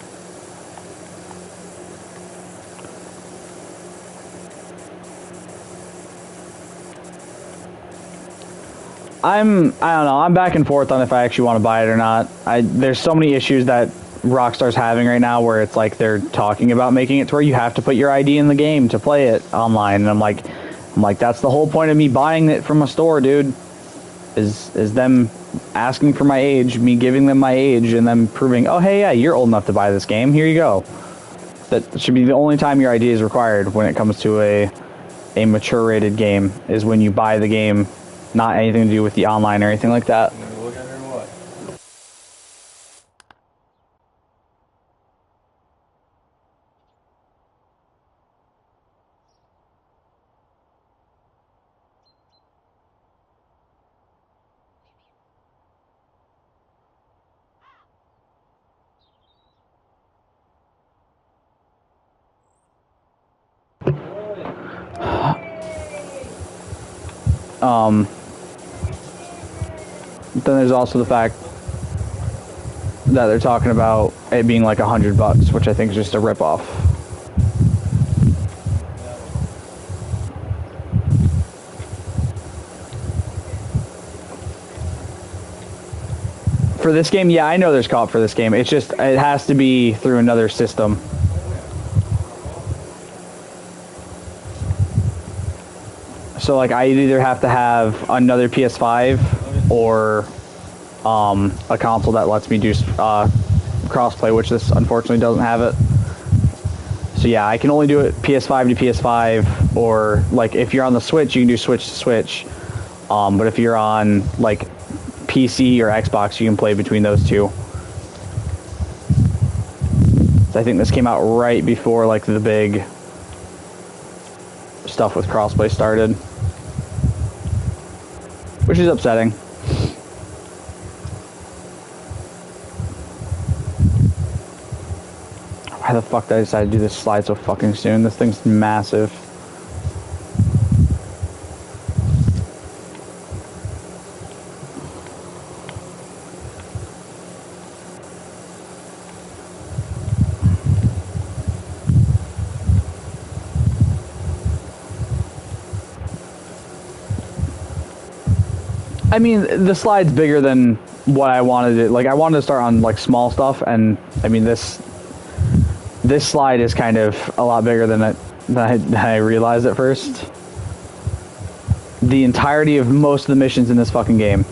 I don't know. I'm back and forth on if I actually want to buy it or not. There's so many issues that Rockstar's having right now where it's like they're talking about making it to where you have to put your ID in the game to play it online, and I'm like that's the whole point of me buying it from a store, dude. Is them asking for my age, me giving them my age, and them proving, oh hey, yeah, you're old enough to buy this game. Here you go. That should be the only time your ID is required when it comes to a mature rated game, is when you buy the game. Not anything to do with the online or anything like that. Look at her what? Then there's also the fact that they're talking about it being like $100, which I think is just a ripoff. For this game, yeah, I know there's co-op for this game. It's just, it has to be through another system. So, like, I either have to have another PS5 or a console that lets me do crossplay, which this unfortunately doesn't have it. So, yeah, I can only do it PS5 to PS5, or, like, if you're on the Switch, you can do Switch to Switch. But if you're on, like, PC or Xbox, you can play between those two. So I think this came out right before, like, the big stuff with crossplay started, which is upsetting. Why the fuck did I decide to do this slide so fucking soon? This thing's massive. I mean, the slide's bigger than what I wanted it. Like, I wanted to start on, like, small stuff, and, I mean, this slide is kind of a lot bigger than I realized at first. The entirety of most of the missions in this fucking game.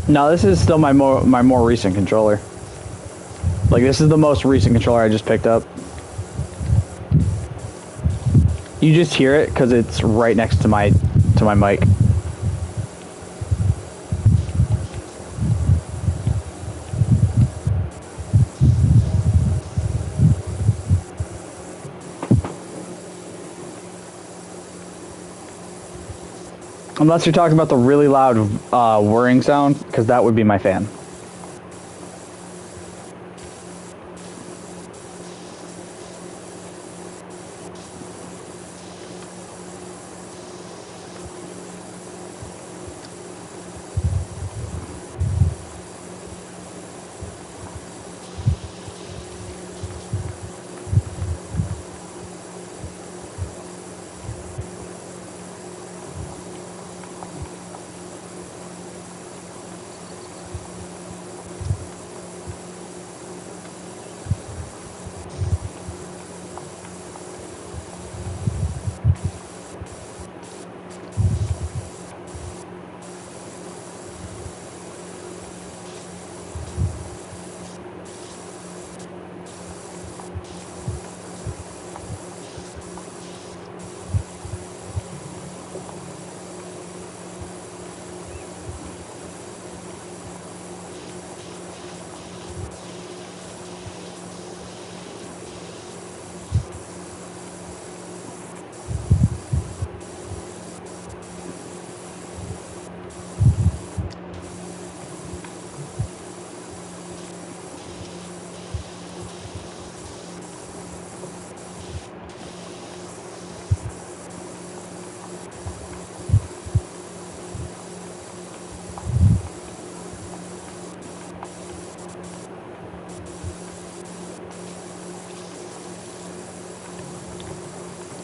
No, this is still my more recent controller. Like, this is the most recent controller I just picked up. You just hear it because it's right next to my mic. Unless you're talking about the really loud whirring sound, because that would be my fan.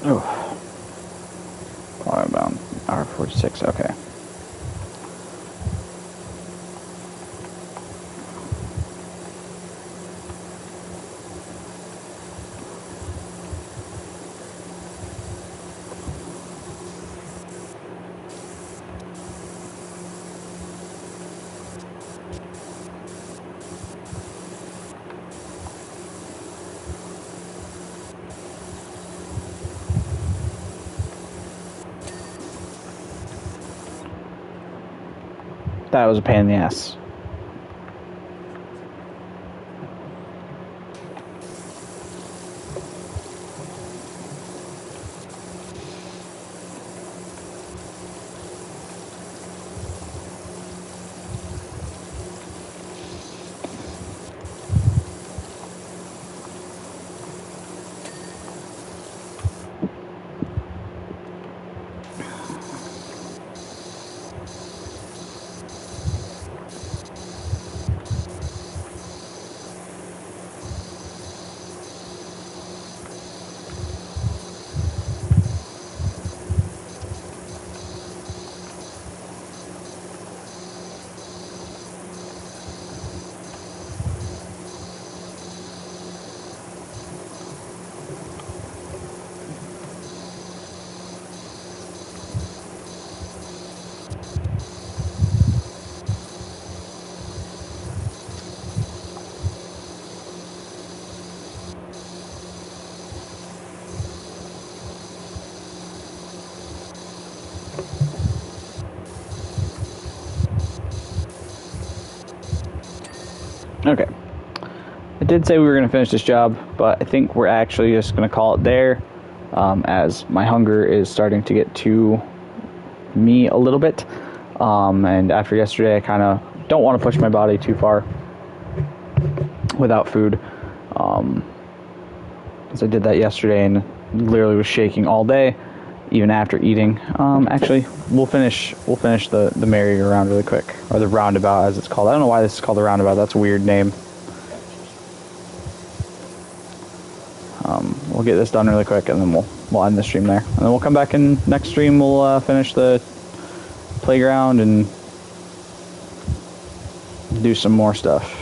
Oh. Probably about an hour 46, okay. That was a pain in the ass. Okay. I did say we were going to finish this job, but I think we're actually just going to call it there, as my hunger is starting to get to me a little bit. And after yesterday, I kind of don't want to push my body too far without food. Because I did that yesterday and literally was shaking all day, even after eating. Actually, we'll finish the merry-go-round really quick, or the roundabout as it's called. I don't know why this is called the roundabout. That's a weird name. We'll get this done really quick, and then we'll end the stream there. And then we'll come back in next stream. We'll finish the playground and do some more stuff.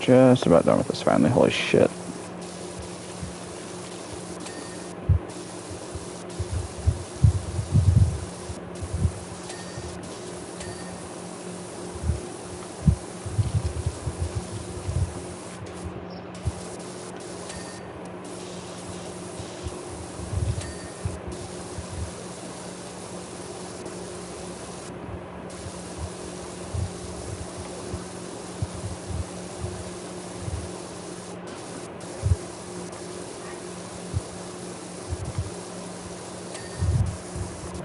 Just about done with this finally. Holy shit.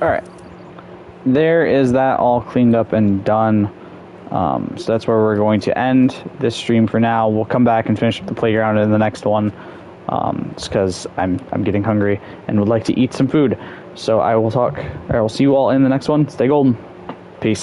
Alright. There is that all cleaned up and done. So that's where we're going to end this stream for now. We'll come back and finish up the playground in the next one. Just because I'm getting hungry and would like to eat some food. So I will see you all in the next one. Stay golden. Peace.